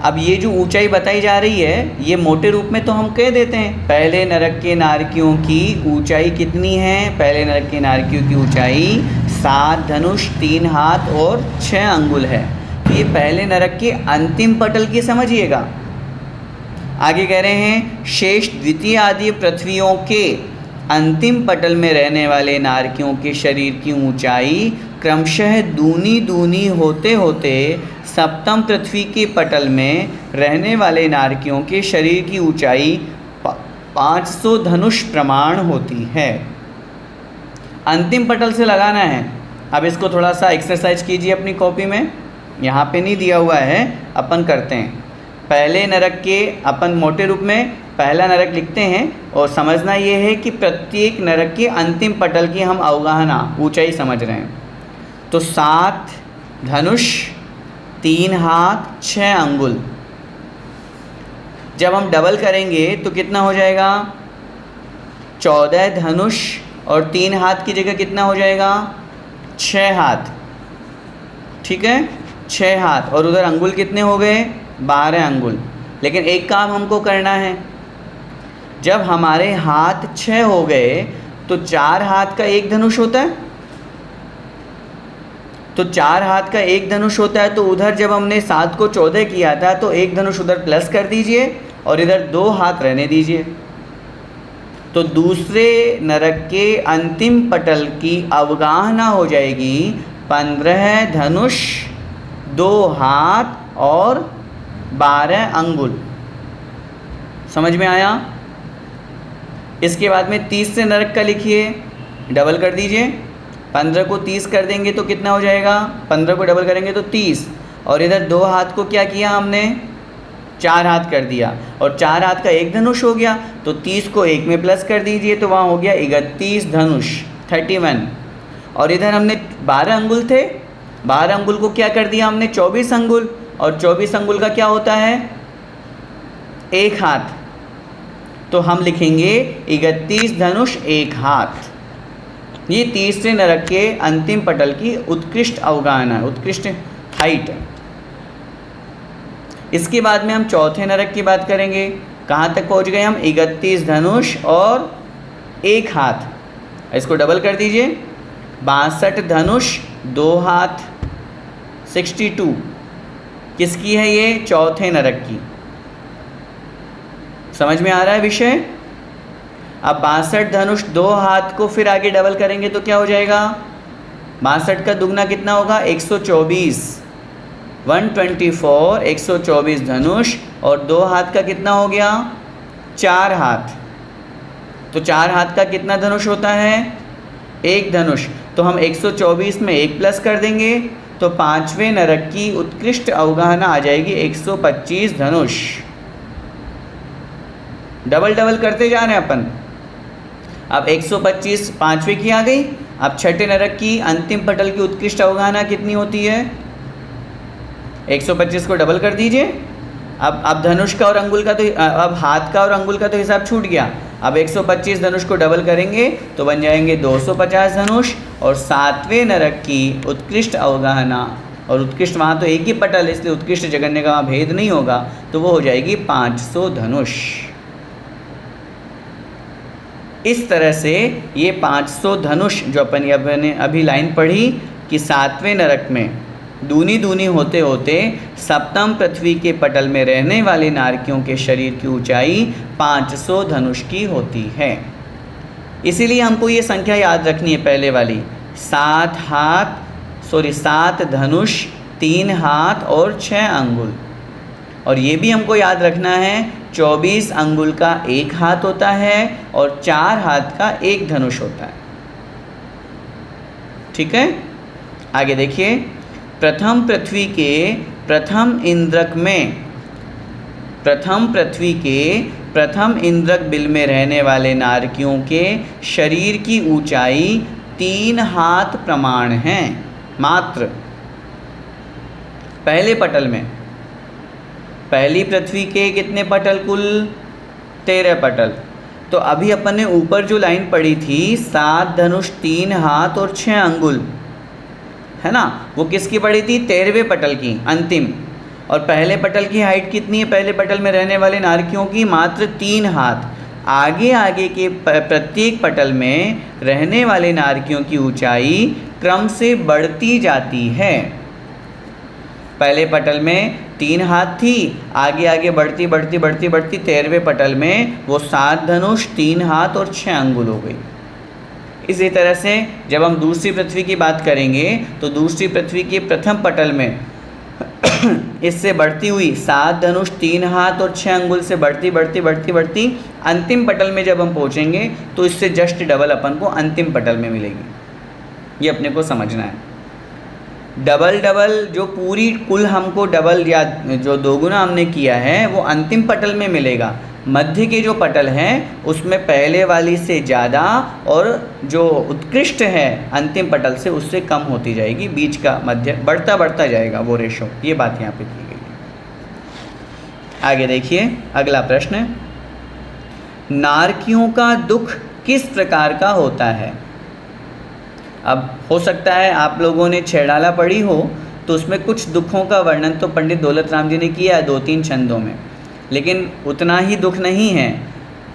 A: अब ये जो ऊंचाई बताई जा रही है, ये मोटे रूप में तो हम कह देते हैं, पहले नरक के नारकियों की ऊंचाई कितनी है? पहले नरक के नारकियों की ऊंचाई 7 धनुष, 3 हाथ और 6 अंगुल है। ये पहले नरक के अंतिम पटल की समझिएगा। आगे कह रहे हैं, शेष द्वितीय आदि पृथ्वियों के अंतिम पटल में रहने वाले नारकियों के शरीर की ऊंचाई क्रमशः दूनी दूनी होते होते सप्तम पृथ्वी के पटल में रहने वाले नारकियों के शरीर की ऊंचाई 500 धनुष प्रमाण होती है। अंतिम पटल से लगाना है। अब इसको थोड़ा सा एक्सरसाइज कीजिए अपनी कॉपी में, यहाँ पे नहीं दिया हुआ है, अपन करते हैं। पहले नरक के अपन मोटे रूप में पहला नरक लिखते हैं, और समझना ये है कि प्रत्येक नरक के अंतिम पटल की हम अवगाहना ऊंचाई समझ रहे हैं। तो 7 धनुष, 3 हाथ, 6 अंगुल। जब हम डबल करेंगे तो कितना हो जाएगा? 14 धनुष और 3 हाथ की जगह कितना हो जाएगा? 6 हाथ। ठीक है, 6 हाथ। और उधर अंगुल कितने हो गए? 12 अंगुल। लेकिन एक काम हमको करना है, जब हमारे हाथ 6 हो गए तो 4 हाथ का 1 धनुष होता है। तो 4 हाथ का 1 धनुष होता है, तो उधर जब हमने 7 को 14 किया था तो 1 धनुष उधर प्लस कर दीजिए और इधर 2 हाथ रहने दीजिए। तो दूसरे नरक के अंतिम पटल की अवगाहना हो जाएगी 15 धनुष, 2 हाथ और 12 अंगुल। समझ में आया? इसके बाद में तीसरे नरक का लिखिए, डबल कर दीजिए। 15 को 30 कर देंगे तो कितना हो जाएगा? 15 को डबल करेंगे तो 30, और इधर 2 हाथ को क्या किया हमने? 4 हाथ कर दिया, और 4 हाथ का 1 धनुष हो गया, तो 30 को 1 में प्लस कर दीजिए, तो वहाँ हो गया 31 धनुष, 31। और इधर हमने 12 अंगुल थे, 12 अंगुल को क्या कर दिया हमने? 24 अंगुल, और 24 अंगुल का क्या होता है? 1 हाथ। तो हम लिखेंगे 31 धनुष 1 हाथ। ये तीसरे नरक के अंतिम पटल की उत्कृष्ट अवगाहना, उत्कृष्ट हाइट है। इसके बाद में हम चौथे नरक की बात करेंगे। कहाँ तक पहुँच गए हम? 31 धनुष और 1 हाथ। इसको डबल कर दीजिए, 62 धनुष 2 हाथ, 62। किसकी है ये? चौथे नरक की। समझ में आ रहा है विषय? अब 62 धनुष 2 हाथ को फिर आगे डबल करेंगे तो क्या हो जाएगा? 62 का दुगना कितना होगा? 124, 124, 124 धनुष, और 2 हाथ का कितना हो गया? 4 हाथ। तो 4 हाथ का कितना धनुष होता है? 1 धनुष। तो हम 124 में 1 प्लस कर देंगे, तो 5वें नरक की उत्कृष्ट अवगाहना आ जाएगी 125 धनुष। डबल डबल करते जा रहे हैं अपन। अब 125 5वें की आ गई। अब छठे नरक की अंतिम पटल की उत्कृष्ट अवगाहना कितनी होती है? 125 को डबल कर दीजिए। अब धनुष का और अंगुल का तो अब हाथ का और अंगुल का तो हिसाब छूट गया। अब 125 धनुष को डबल करेंगे तो बन जाएंगे 250 धनुष, और 7वें नरक की उत्कृष्ट अवगाहना, और उत्कृष्ट वहाँ तो एक ही पटल है इसलिए उत्कृष्ट जगन्य का वहाँ भेद नहीं होगा, तो वो हो जाएगी 500 धनुष। इस तरह से ये 500 धनुष जो अपन ने अभी लाइन पढ़ी कि 7वें नरक में दूनी दूनी होते होते सप्तम पृथ्वी के पटल में रहने वाले नारकियों के शरीर की ऊंचाई 500 धनुष की होती है। इसीलिए हमको ये संख्या याद रखनी है पहले वाली, 7 धनुष, 3 हाथ और 6 अंगुल। और ये भी हमको याद रखना है 24 अंगुल का 1 हाथ होता है और 4 हाथ का 1 धनुष होता है। ठीक है, आगे देखिए, प्रथम पृथ्वी के प्रथम इंद्रक बिल में रहने वाले नारकियों के शरीर की ऊंचाई 3 हाथ प्रमाण है मात्र। पहले पटल में, पहली पृथ्वी के कितने पटल कुल? 13 पटल। तो अभी अपन ने ऊपर जो लाइन पढ़ी थी 7 धनुष, 3 हाथ और 6 अंगुल, है ना, वो किसकी पड़ी थी? 13वें पटल की, अंतिम। और पहले पटल की हाइट कितनी है? पहले पटल में रहने वाले नारकियों की मात्र 3 हाथ। आगे आगे के प्रत्येक पटल में रहने वाले नारकियों की ऊंचाई क्रम से बढ़ती जाती है। पहले पटल में 3 हाथ थी, आगे आगे बढ़ती 13वें पटल में वो 7 धनुष, 3 हाथ और 6 अंगुल हो गई। इसी तरह से जब हम दूसरी पृथ्वी की बात करेंगे तो दूसरी पृथ्वी के प्रथम पटल में इससे बढ़ती हुई 7 धनुष, 3 हाथ और 6 अंगुल से बढ़ती अंतिम पटल में जब हम पहुंचेंगे तो इससे जस्ट डबल अपन को अंतिम पटल में मिलेगी। ये अपने को समझना है। डबल जो पूरी कुल हमको डबल या जो दोगुना हमने किया है वो अंतिम पटल में मिलेगा। मध्य के जो पटल हैं उसमें पहले वाली से ज़्यादा और जो उत्कृष्ट है अंतिम पटल से उससे कम होती जाएगी। बीच का मध्य बढ़ता जाएगा वो रेशो। ये बात यहाँ पे की गई है। आगे देखिए अगला प्रश्न, नारकियों का दुख किस प्रकार का होता है? अब हो सकता है आप लोगों ने छेड़ाला पढ़ी हो तो उसमें कुछ दुखों का वर्णन तो पंडित दौलत राम जी ने किया है 2-3 छंदों में, लेकिन उतना ही दुख नहीं है।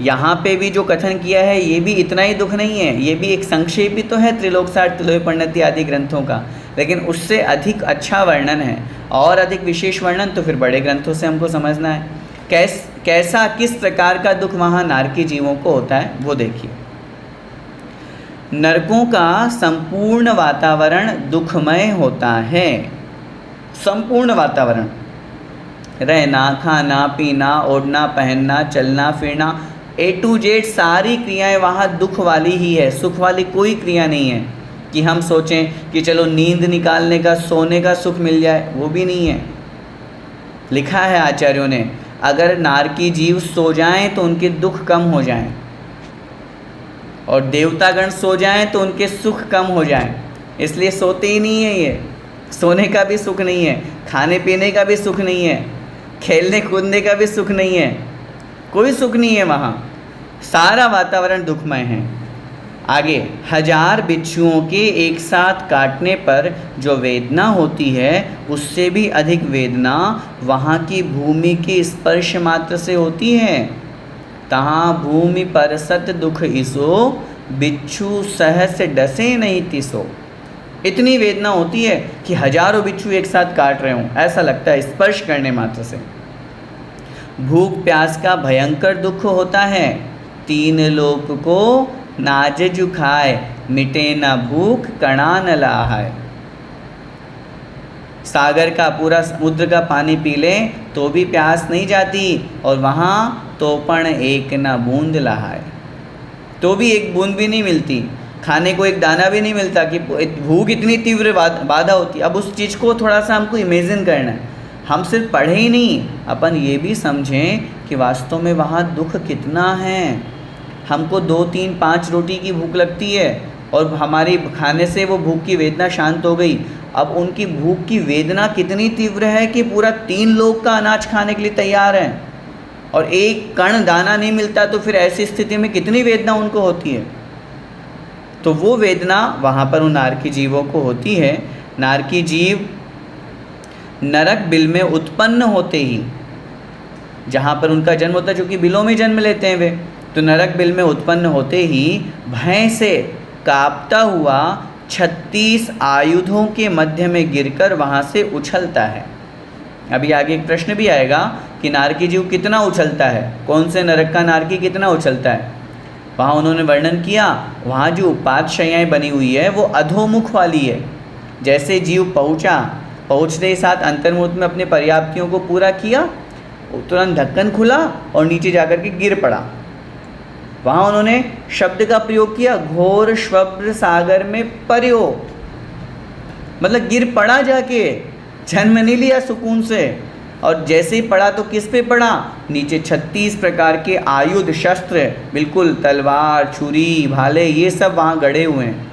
A: यहाँ पे भी जो कथन किया है ये भी इतना ही दुख नहीं है। ये भी एक संक्षेप ही तो है त्रिलोकसार, त्रिलोकीपरिणति आदि ग्रंथों का, लेकिन उससे अधिक अच्छा वर्णन है और अधिक विशेष वर्णन तो फिर बड़े ग्रंथों से हमको समझना है। कैसा किस प्रकार का दुख वहाँ नारकी जीवों को होता है वो देखिए। नरकों का संपूर्ण वातावरण दुखमय होता है। संपूर्ण वातावरण, रहना, खाना, पीना, ओढ़ना, पहनना, चलना फिरना, A to Z सारी क्रियाएं वहाँ दुख वाली ही है, सुख वाली कोई क्रिया नहीं है कि हम सोचें कि चलो नींद निकालने का, सोने का सुख मिल जाए, वो भी नहीं है। लिखा है आचार्यों ने, अगर नारकी जीव सो जाएं तो उनके दुख कम हो जाएं और देवतागण सो जाएं तो उनके सुख कम हो जाएं, इसलिए सोते ही नहीं है। ये सोने का भी सुख नहीं है, खाने पीने का भी सुख नहीं है, खेलने कूदने का भी सुख नहीं है, कोई सुख नहीं है वहाँ। सारा वातावरण दुखमय है। आगे, 1000 बिच्छुओं के एक साथ काटने पर जो वेदना होती है उससे भी अधिक वेदना वहाँ की भूमि के स्पर्श मात्र से होती है। तहाँ भूमि पर सत दुख इसो, बिच्छू सहस डसे नहीं तिसो। इतनी वेदना होती है कि हजारों बिच्छू एक साथ काट रहे हों, ऐसा लगता है स्पर्श करने मात्र से। भूख प्यास का भयंकर दुख होता है। 3 लोक को नाजजु खाए, मिटे न भूख कणा न लाहाय। सागर का पूरा समुद्र का पानी पी लें तो भी प्यास नहीं जाती और वहाँ तोपण एक न बूंद लाहाय, तो भी एक बूंद भी नहीं मिलती, खाने को एक दाना भी नहीं मिलता कि भूख इतनी तीव्र बाधा होती। अब उस चीज़ को थोड़ा सा हमको इमेजिन करना है। हम सिर्फ पढ़े ही नहीं, अपन ये भी समझें कि वास्तव में वहाँ दुख कितना है। हमको 2, 3, 5 रोटी की भूख लगती है और हमारी खाने से वो भूख की वेदना शांत हो गई। अब उनकी भूख की वेदना कितनी तीव्र है कि पूरा 3 लोग का अनाज खाने के लिए तैयार है और एक कण दाना नहीं मिलता, तो फिर ऐसी स्थिति में कितनी वेदना उनको होती है। तो वो वेदना वहाँ पर उन नारकी जीवों को होती है। नारकी जीव नरक बिल में उत्पन्न होते ही, जहाँ पर उनका जन्म होता है, चूँकि बिलों में जन्म लेते हैं वे, तो नरक बिल में उत्पन्न होते ही भय से कांपता हुआ 36 आयुधों के मध्य में गिरकर वहाँ से उछलता है। अभी आगे एक प्रश्न भी आएगा कि नारकी जीव कितना उछलता है, कौन से नरक का नारकी कितना उछलता है। वहाँ उन्होंने वर्णन किया, वहाँ जो उपात शैयाएँ बनी हुई है वो अधोमुख वाली है। जैसे जीव पहुँचते ही साथ अंतर्मुख में अपने पर्याप्तियों को पूरा किया, तुरंत ढक्कन खुला और नीचे जाकर के गिर पड़ा। वहाँ उन्होंने शब्द का प्रयोग किया, घोर श्वब्र सागर में पर्यो, मतलब गिर पड़ा, जाके जन्म नहीं लिया सुकून से। और जैसे ही पड़ा तो किस पे पड़ा, नीचे 36 प्रकार के आयुध शस्त्र, बिल्कुल तलवार छुरी भाले ये सब वहाँ गड़े हुए हैं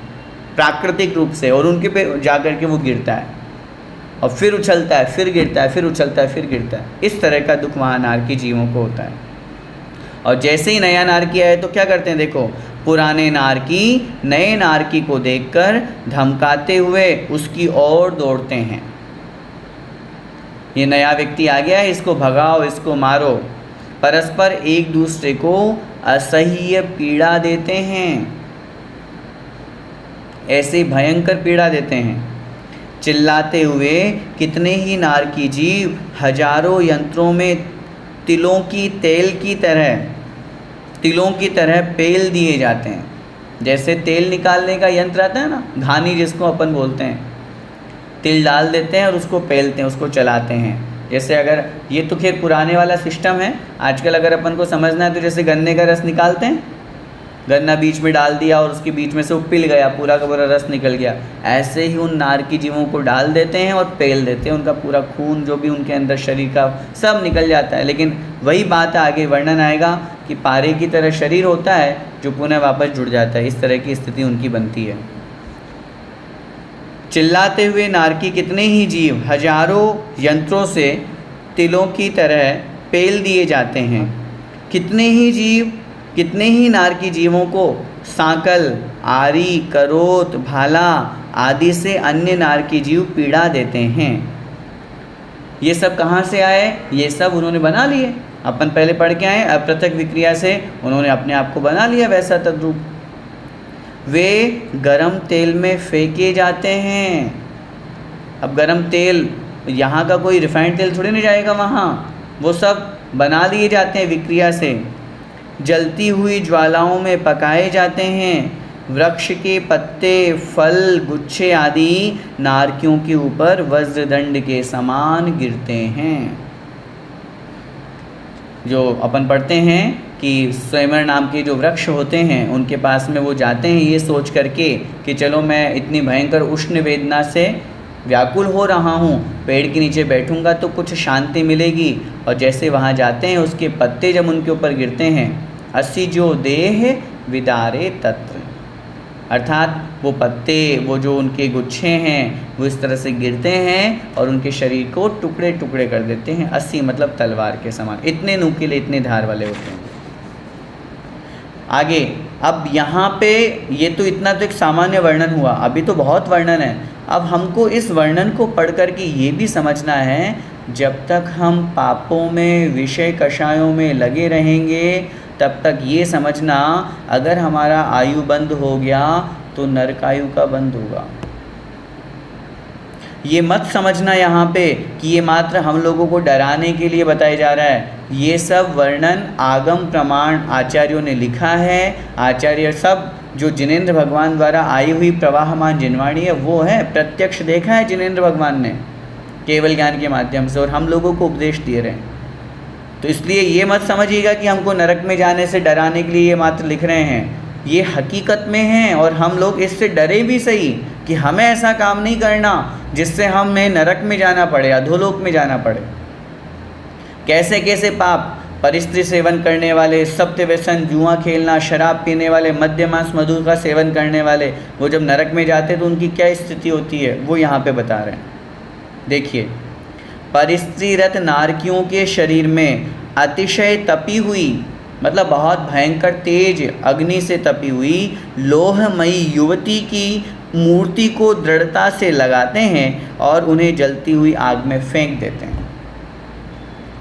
A: प्राकृतिक रूप से, और उनके पे जाकर के वो गिरता है और फिर उछलता है, फिर गिरता है, फिर उछलता है, फिर गिरता है। इस तरह का दुख वहाँ नारकी जीवों को होता है। और जैसे ही नया नारकी आए तो क्या करते हैं, देखो पुराने नारकी नए नारकी को देखकर धमकाते हुए उसकी ओर दौड़ते हैं। ये नया व्यक्ति आ गया है, इसको भगाओ, इसको मारो। परस्पर एक दूसरे को असह्य पीड़ा देते हैं, ऐसे भयंकर पीड़ा देते हैं। चिल्लाते हुए कितने ही नारकी जीव हजारों यंत्रों में तिलों की तरह पेल दिए जाते हैं। जैसे तेल निकालने का यंत्र आता है ना, घानी जिसको अपन बोलते हैं, तिल डाल देते हैं और उसको पेलते हैं, उसको चलाते हैं। जैसे अगर ये तो खैर पुराने वाला सिस्टम है, आजकल अगर अपन को समझना है तो जैसे गन्ने का रस निकालते हैं, गन्ना बीच में डाल दिया और उसके बीच में से वो पिल गया, पूरा का पूरा रस निकल गया, ऐसे ही उन नारकी जीवों को डाल देते हैं और पेल देते हैं। उनका पूरा खून जो भी उनके अंदर शरीर का सब निकल जाता है। लेकिन वही बात आगे वर्णन आएगा कि पारे की तरह शरीर होता है जो पुनः वापस जुड़ जाता है। इस तरह की स्थिति उनकी बनती है। चिल्लाते हुए नारकी कितने ही जीव हजारों यंत्रों से तिलों की तरह पेल दिए जाते हैं। कितने ही नारकी जीवों को सांकल, आरी, करोत, भाला आदि से अन्य नारकी जीव पीड़ा देते हैं। ये सब कहाँ से आए, ये सब उन्होंने बना लिए। अपन पहले पढ़ के आए, अपृथक विक्रिया से उन्होंने अपने आप को बना लिया वैसा तद्रूप। वे गरम तेल में फेंके जाते हैं। अब गरम तेल, यहाँ का कोई रिफाइंड तेल थोड़ी नहीं जाएगा वहाँ, वो सब बना लिए जाते हैं विक्रिया से। जलती हुई ज्वालाओं में पकाए जाते हैं। वृक्ष के पत्ते, फल, गुच्छे आदि नारकियों के ऊपर वज्रदंड के समान गिरते हैं। जो अपन पढ़ते हैं कि स्वयंवर नाम के जो वृक्ष होते हैं उनके पास में वो जाते हैं ये सोच करके कि चलो मैं इतनी भयंकर उष्ण वेदना से व्याकुल हो रहा हूँ, पेड़ के नीचे बैठूंगा तो कुछ शांति मिलेगी। और जैसे वहाँ जाते हैं उसके पत्ते जब उनके ऊपर गिरते हैं, अस्सी जो देह विदारे तत्र, अर्थात वो पत्ते, वो जो उनके गुच्छे हैं वो इस तरह से गिरते हैं और उनके शरीर को टुकड़े टुकड़े कर देते हैं। अस्सी मतलब तलवार के समान, इतने नुकीले, इतने धार वाले होते हैं। आगे अब यहाँ पे ये तो इतना तो एक सामान्य वर्णन हुआ, अभी तो बहुत वर्णन है। अब हमको इस वर्णन को पढ़ कर के ये भी समझना है, जब तक हम पापों में, विषय कषायों में लगे रहेंगे तब तक ये समझना अगर हमारा आयु बंद हो गया तो नरकायु का बंद होगा। ये मत समझना यहाँ पे कि ये मात्र हम लोगों को डराने के लिए बताया जा रहा है। ये सब वर्णन आगम प्रमाण आचार्यों ने लिखा है। आचार्य सब जो जिनेंद्र भगवान द्वारा आई हुई प्रवाहमान जिनवाणी है वो है, प्रत्यक्ष देखा है जिनेंद्र भगवान ने केवल ज्ञान के माध्यम से, और हम लोगों को उपदेश दिए रहे। तो इसलिए ये मत समझिएगा कि हमको नरक में जाने से डराने के लिए ये मात्र लिख रहे हैं। ये हकीकत में हैं और हम लोग इससे डरे भी सही कि हमें ऐसा काम नहीं करना जिससे हमें नरक में जाना पड़े, अधोलोक में जाना पड़े। कैसे कैसे पाप, परिस्त्री सेवन करने वाले, सत्य व्यसन, जुआ खेलना, शराब पीने वाले, मद्य मांस मधु का सेवन करने वाले, वो जब नरक में जाते तो उनकी क्या स्थिति होती है वो यहाँ पे बता रहे हैं। देखिए, परिस्त्रीरत नारकियों के शरीर में अतिशय तपी हुई, मतलब बहुत भयंकर तेज अग्नि से तपी हुई लोहमयी युवती की मूर्ति को दृढ़ता से लगाते हैं और उन्हें जलती हुई आग में फेंक देते हैं।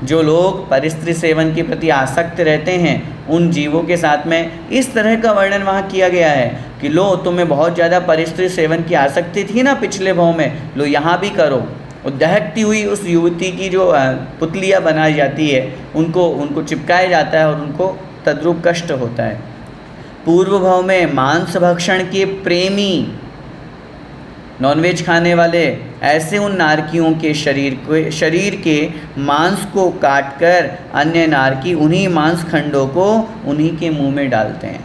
A: जो लोग परिस्त्री सेवन के प्रति आसक्त रहते हैं उन जीवों के साथ में इस तरह का वर्णन वहाँ किया गया है कि लो तुम्हें बहुत ज़्यादा परिस्त्री सेवन की आसक्ति थी ना पिछले भाव में, लो यहाँ भी करो। और दहकती हुई उस युवती की जो पुतलियाँ बनाई जाती है उनको चिपकाया जाता है और उनको तद्रूप कष्ट होता है। पूर्व भाव में मांस भक्षण के प्रेमी, नॉनवेज खाने वाले, ऐसे उन नारकियों के शरीर के मांस को काटकर अन्य नारकी उन्हीं मांस खंडों को उन्हीं के मुंह में डालते हैं।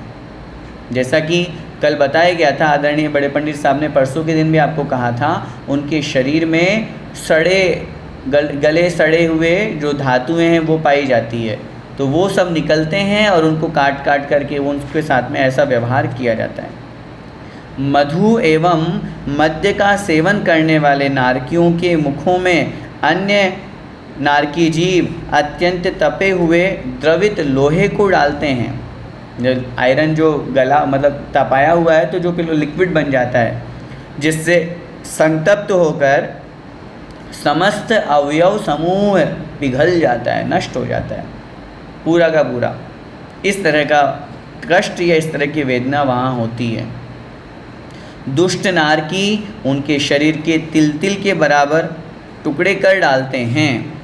A: जैसा कि कल बताया गया था, आदरणीय बड़े पंडित साहब ने परसों के दिन भी आपको कहा था, उनके शरीर में गले सड़े हुए जो धातुएं हैं वो पाई जाती है, तो वो सब निकलते हैं और उनको काट काट करके उनके साथ में ऐसा व्यवहार किया जाता है। मधु एवं मद्य का सेवन करने वाले नारकियों के मुखों में अन्य नारकी जीव अत्यंत तपे हुए द्रवित लोहे को डालते हैं। आयरन जो गला मतलब तपाया हुआ है तो जो लिक्विड बन जाता है, जिससे संतप्त होकर समस्त अवयव समूह पिघल जाता है, नष्ट हो जाता है पूरा का पूरा। इस तरह का कष्ट या इस तरह की वेदना वहाँ होती है। दुष्ट नारकी उनके शरीर के तिल तिल के बराबर टुकड़े कर डालते हैं,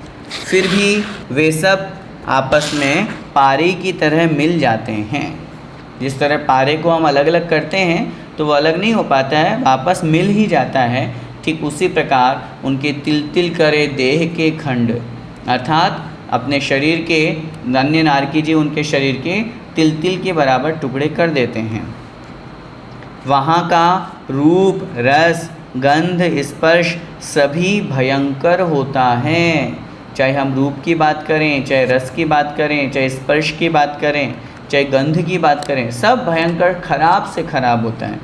A: फिर भी वे सब आपस में पारे की तरह मिल जाते हैं। जिस तरह पारे को हम अलग अलग करते हैं तो वो अलग नहीं हो पाता है, वापस मिल ही जाता है। ठीक उसी प्रकार उनके तिल तिल करे देह के खंड, अर्थात अपने शरीर के अन्य नारकी जी उनके शरीर के तिल तिल के बराबर टुकड़े कर देते हैं। वहाँ का रूप, रस, गंध, स्पर्श सभी भयंकर होता है। चाहे हम रूप की बात करें, चाहे रस की बात करें, चाहे स्पर्श की बात करें, चाहे गंध की बात करें, सब भयंकर खराब से खराब होता है।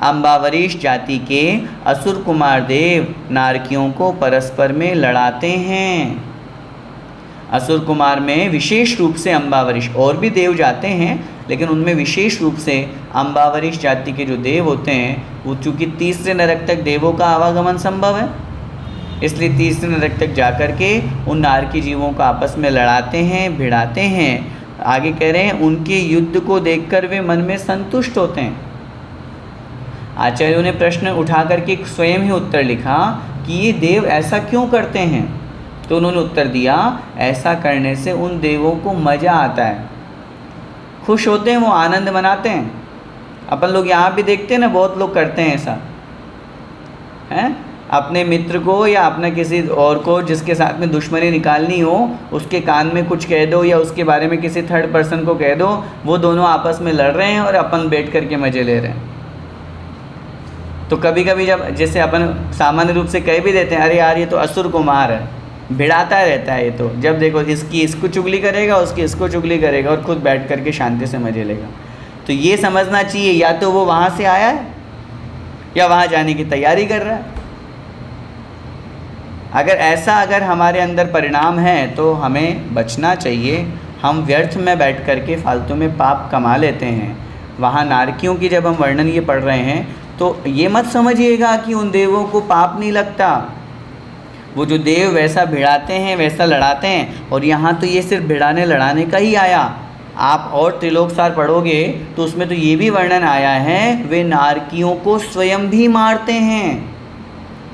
A: अम्बावरीश जाति के असुर कुमार देव नारकियों को परस्पर में लड़ाते हैं। असुर कुमार में विशेष रूप से अम्बावरीश, और भी देव जाते हैं लेकिन उनमें विशेष रूप से अम्बावरीश जाति के जो देव होते हैं वो चूँकि तीसरे नरक तक देवों का आवागमन संभव है, इसलिए तीसरे नरक तक जाकर के उन नारकी जीवों को आपस में लड़ाते हैं, भिड़ाते हैं। आगे कह रहे हैं उनके युद्ध को देखकर वे मन में संतुष्ट होते हैं। आचार्यों ने प्रश्न उठा करके स्वयं ही उत्तर लिखा कि ये देव ऐसा क्यों करते हैं, तो उन्होंने उत्तर दिया ऐसा करने से उन देवों को मज़ा आता है, खुश होते हैं, वो आनंद मनाते हैं। अपन लोग यहाँ भी देखते हैं ना, बहुत लोग करते हैं ऐसा, हैं अपने मित्र को या अपना किसी और को जिसके साथ में दुश्मनी निकालनी हो उसके कान में कुछ कह दो या उसके बारे में किसी थर्ड पर्सन को कह दो, वो दोनों आपस में लड़ रहे हैं और अपन बैठ करके मज़े ले रहे हैं। तो कभी कभी जब जैसे अपन सामान्य रूप से कह भी देते हैं अरे यार ये तो असुर कुमार है, भिड़ाता रहता है ये तो, जब देखो इसकी इसको चुगली करेगा, उसकी इसको चुगली करेगा और खुद बैठ करके शांति से मज़े लेगा। तो ये समझना चाहिए या तो वो वहाँ से आया है या वहाँ जाने की तैयारी कर रहा है। अगर हमारे अंदर परिणाम है तो हमें बचना चाहिए। हम व्यर्थ में बैठ करके फालतू में पाप कमा लेते हैं। वहाँ नारकियों की जब हम वर्णन ये पढ़ रहे हैं तो ये मत समझिएगा कि उन देवों को पाप नहीं लगता। वो जो देव वैसा भिड़ाते हैं, वैसा लड़ाते हैं, और यहाँ तो ये सिर्फ भिड़ाने लड़ाने का ही आया। आप और त्रिलोक सार पढ़ोगे तो उसमें तो ये भी वर्णन आया है वे नारकियों को स्वयं भी मारते हैं,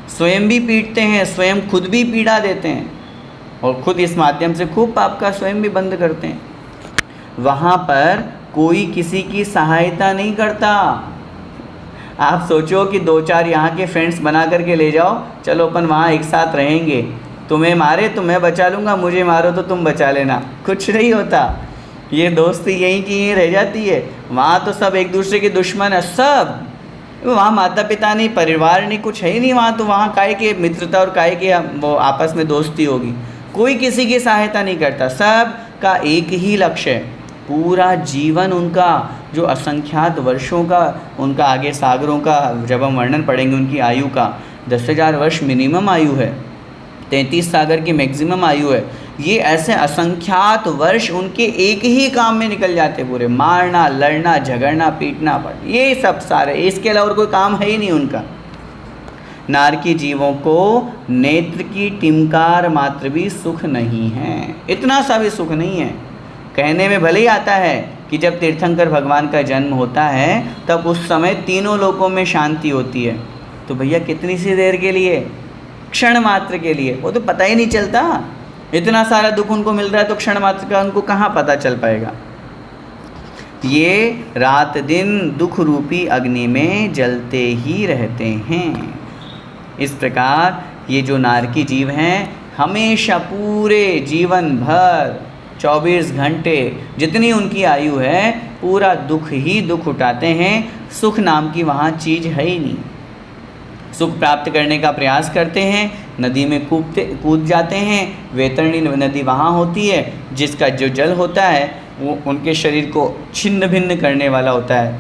A: स्वयं भी पीटते हैं, स्वयं खुद भी पीड़ा देते हैं और खुद इस माध्यम से खूब पाप का स्वयं भी बंद करते हैं। वहाँ पर कोई किसी की सहायता नहीं करता। आप सोचो कि 2-4 यहाँ के फ्रेंड्स बना करके ले जाओ, चलो अपन वहाँ एक साथ रहेंगे, तुम्हें मारे तो मैं बचा लूँगा, मुझे मारो तो तुम बचा लेना, कुछ नहीं होता। ये दोस्ती यहीं की यहीं रह जाती है। वहाँ तो सब एक दूसरे के दुश्मन है, सब। वहाँ माता पिता नहीं, परिवार नहीं, कुछ है ही नहीं वहाँ। तो वहाँ काहे के मित्रता और काहे के वो आपस में दोस्ती होगी। कोई किसी की सहायता नहीं करता, सब का एक ही लक्ष्य है। पूरा जीवन उनका जो असंख्यात वर्षों का उनका, आगे सागरों का जब हम वर्णन पढ़ेंगे उनकी आयु का, 10,000 वर्ष मिनिमम आयु है, 33 सागर की मैक्सिमम आयु है। ये ऐसे असंख्यात वर्ष उनके एक ही काम में निकल जाते पूरे, मारना, लड़ना, झगड़ना, पीटना, पड़ना, ये सब सारे, इसके अलावा और कोई काम है ही नहीं उनका। नारकी जीवों को नेत्र की टिमकार मात्र भी सुख नहीं है, इतना सा भी सुख नहीं है। कहने में भले ही आता है कि जब तीर्थंकर भगवान का जन्म होता है तब उस समय तीनों लोकों में शांति होती है। तो भैया कितनी सी देर के लिए, क्षण मात्र के लिए, वो तो पता ही नहीं चलता। इतना सारा दुख उनको मिल रहा है तो क्षण मात्र का उनको कहाँ पता चल पाएगा। ये रात दिन दुख रूपी अग्नि में जलते ही रहते हैं। इस प्रकार ये जो नारकी जीव हैं हमेशा पूरे जीवन भर 24 घंटे जितनी उनकी आयु है पूरा दुख ही दुख उठाते हैं। सुख नाम की वहाँ चीज़ है ही नहीं। सुख प्राप्त करने का प्रयास करते हैं, नदी में कूद जाते हैं। वैतरणी नदी वहाँ होती है जिसका जो जल होता है वो उनके शरीर को छिन्न भिन्न करने वाला होता है,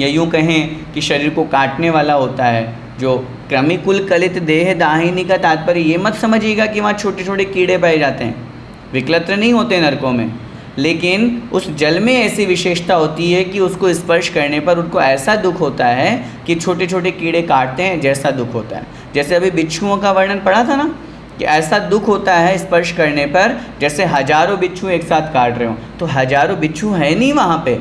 A: या यूँ कहें कि शरीर को काटने वाला होता है। जो क्रमिकुल कलित देह दाहिनी का तात्पर्य ये मत समझिएगा कि वहाँ छोटे छोटे कीड़े पाए जाते हैं, विकलत्र नहीं होते नरकों में, लेकिन उस जल में ऐसी विशेषता होती है कि उसको स्पर्श करने पर उनको ऐसा दुख होता है कि छोटे छोटे कीड़े काटते हैं जैसा दुख होता है। जैसे अभी बिच्छुओं का वर्णन पढ़ा था ना कि ऐसा दुख होता है स्पर्श करने पर जैसे हजारों बिच्छू एक साथ काट रहे हो, तो हजारों बिच्छू है नहीं वहाँ पे,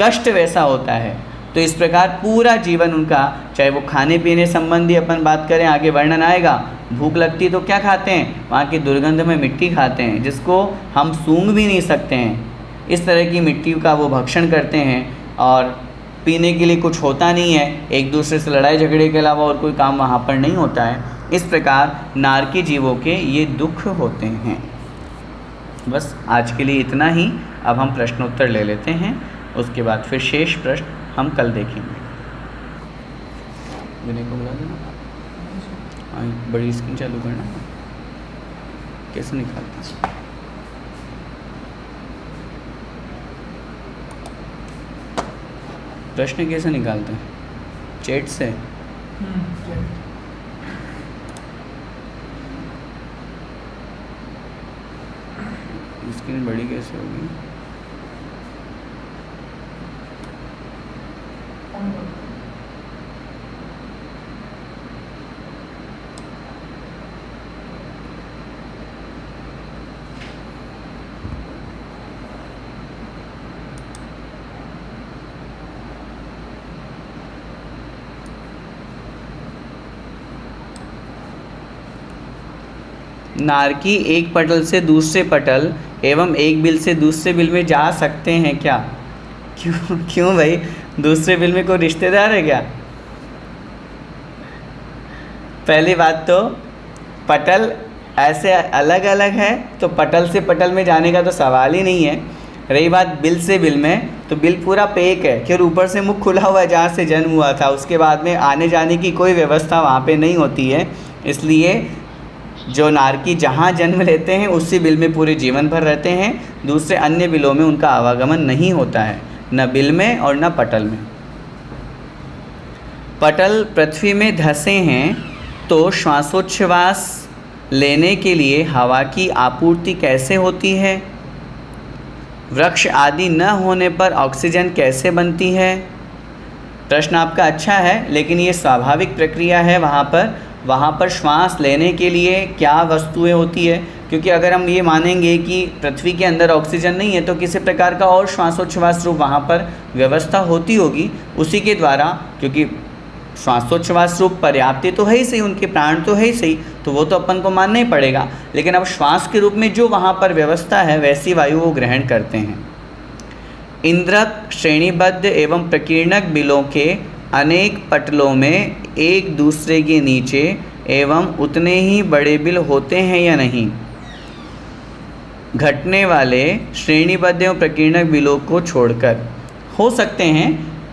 A: कष्ट वैसा होता है। तो इस प्रकार पूरा जीवन उनका, चाहे वो खाने पीने संबंधी अपन बात करें आगे वर्णन आएगा, भूख लगती तो क्या खाते हैं, वहाँ की दुर्गंध में मिट्टी खाते हैं जिसको हम सूंघ भी नहीं सकते हैं। इस तरह की मिट्टी का वो भक्षण करते हैं और पीने के लिए कुछ होता नहीं है, एक दूसरे से लड़ाई झगड़े के अलावा और कोई काम वहाँ पर नहीं होता है। इस प्रकार नारकी जीवों के ये दुख होते हैं। बस आज के लिए इतना ही। अब हम प्रश्नोत्तर ले लेते हैं, उसके बाद फिर शेष प्रश्न हम कल देखेंगे। विनय को बुला देना, बड़ी स्क्रीन चालू करना, कैसे निकालते हैं प्रश्न, कैसे निकालते हैं, चैट से? स्क्रीन बड़ी कैसे होगी? नारकी एक पटल से दूसरे पटल एवं एक बिल से दूसरे बिल में जा सकते हैं क्या? क्यों भाई, दूसरे बिल में कोई रिश्तेदार है क्या? पहली बात तो पटल ऐसे अलग अलग है तो पटल से पटल में जाने का तो सवाल ही नहीं है। रही बात बिल से बिल में, तो बिल पूरा पेक है, फिर ऊपर से मुख खुला हुआ है जहाँ से जन्म हुआ था, उसके बाद में आने जाने की कोई व्यवस्था वहाँ पे नहीं होती है। इसलिए जो नारकी जहाँ जन्म लेते हैं उसी बिल में पूरे जीवन भर रहते हैं, दूसरे अन्य बिलों में उनका आवागमन नहीं होता है, न बिल में और न पटल में। पटल पृथ्वी में धंसे हैं तो श्वासोच्छ्वास लेने के लिए हवा की आपूर्ति कैसे होती है? वृक्ष आदि न होने पर ऑक्सीजन कैसे बनती है? प्रश्न आपका अच्छा है, लेकिन ये स्वाभाविक प्रक्रिया है। वहाँ पर श्वास लेने के लिए क्या वस्तुएं होती है? क्योंकि अगर हम ये मानेंगे कि पृथ्वी के अंदर ऑक्सीजन नहीं है तो किसी प्रकार का और श्वासोच्छ्वास रूप वहाँ पर व्यवस्था होती होगी उसी के द्वारा, क्योंकि श्वासोच्छ्वास रूप पर्याप्त तो है ही सही, उनके प्राण तो है ही सही, तो वो तो अपन को मानना ही पड़ेगा। लेकिन अब श्वास के रूप में जो वहाँ पर व्यवस्था है वैसी वायु वो ग्रहण करते हैं। इंद्रक श्रेणीबद्ध एवं प्रकीर्णक बिलों के अनेक पटलों में एक दूसरे के नीचे एवं उतने ही बड़े बिल होते हैं या नहीं? घटने वाले श्रेणीबद्ध एवं प्रकीर्णक बिलों को छोड़कर हो सकते हैं,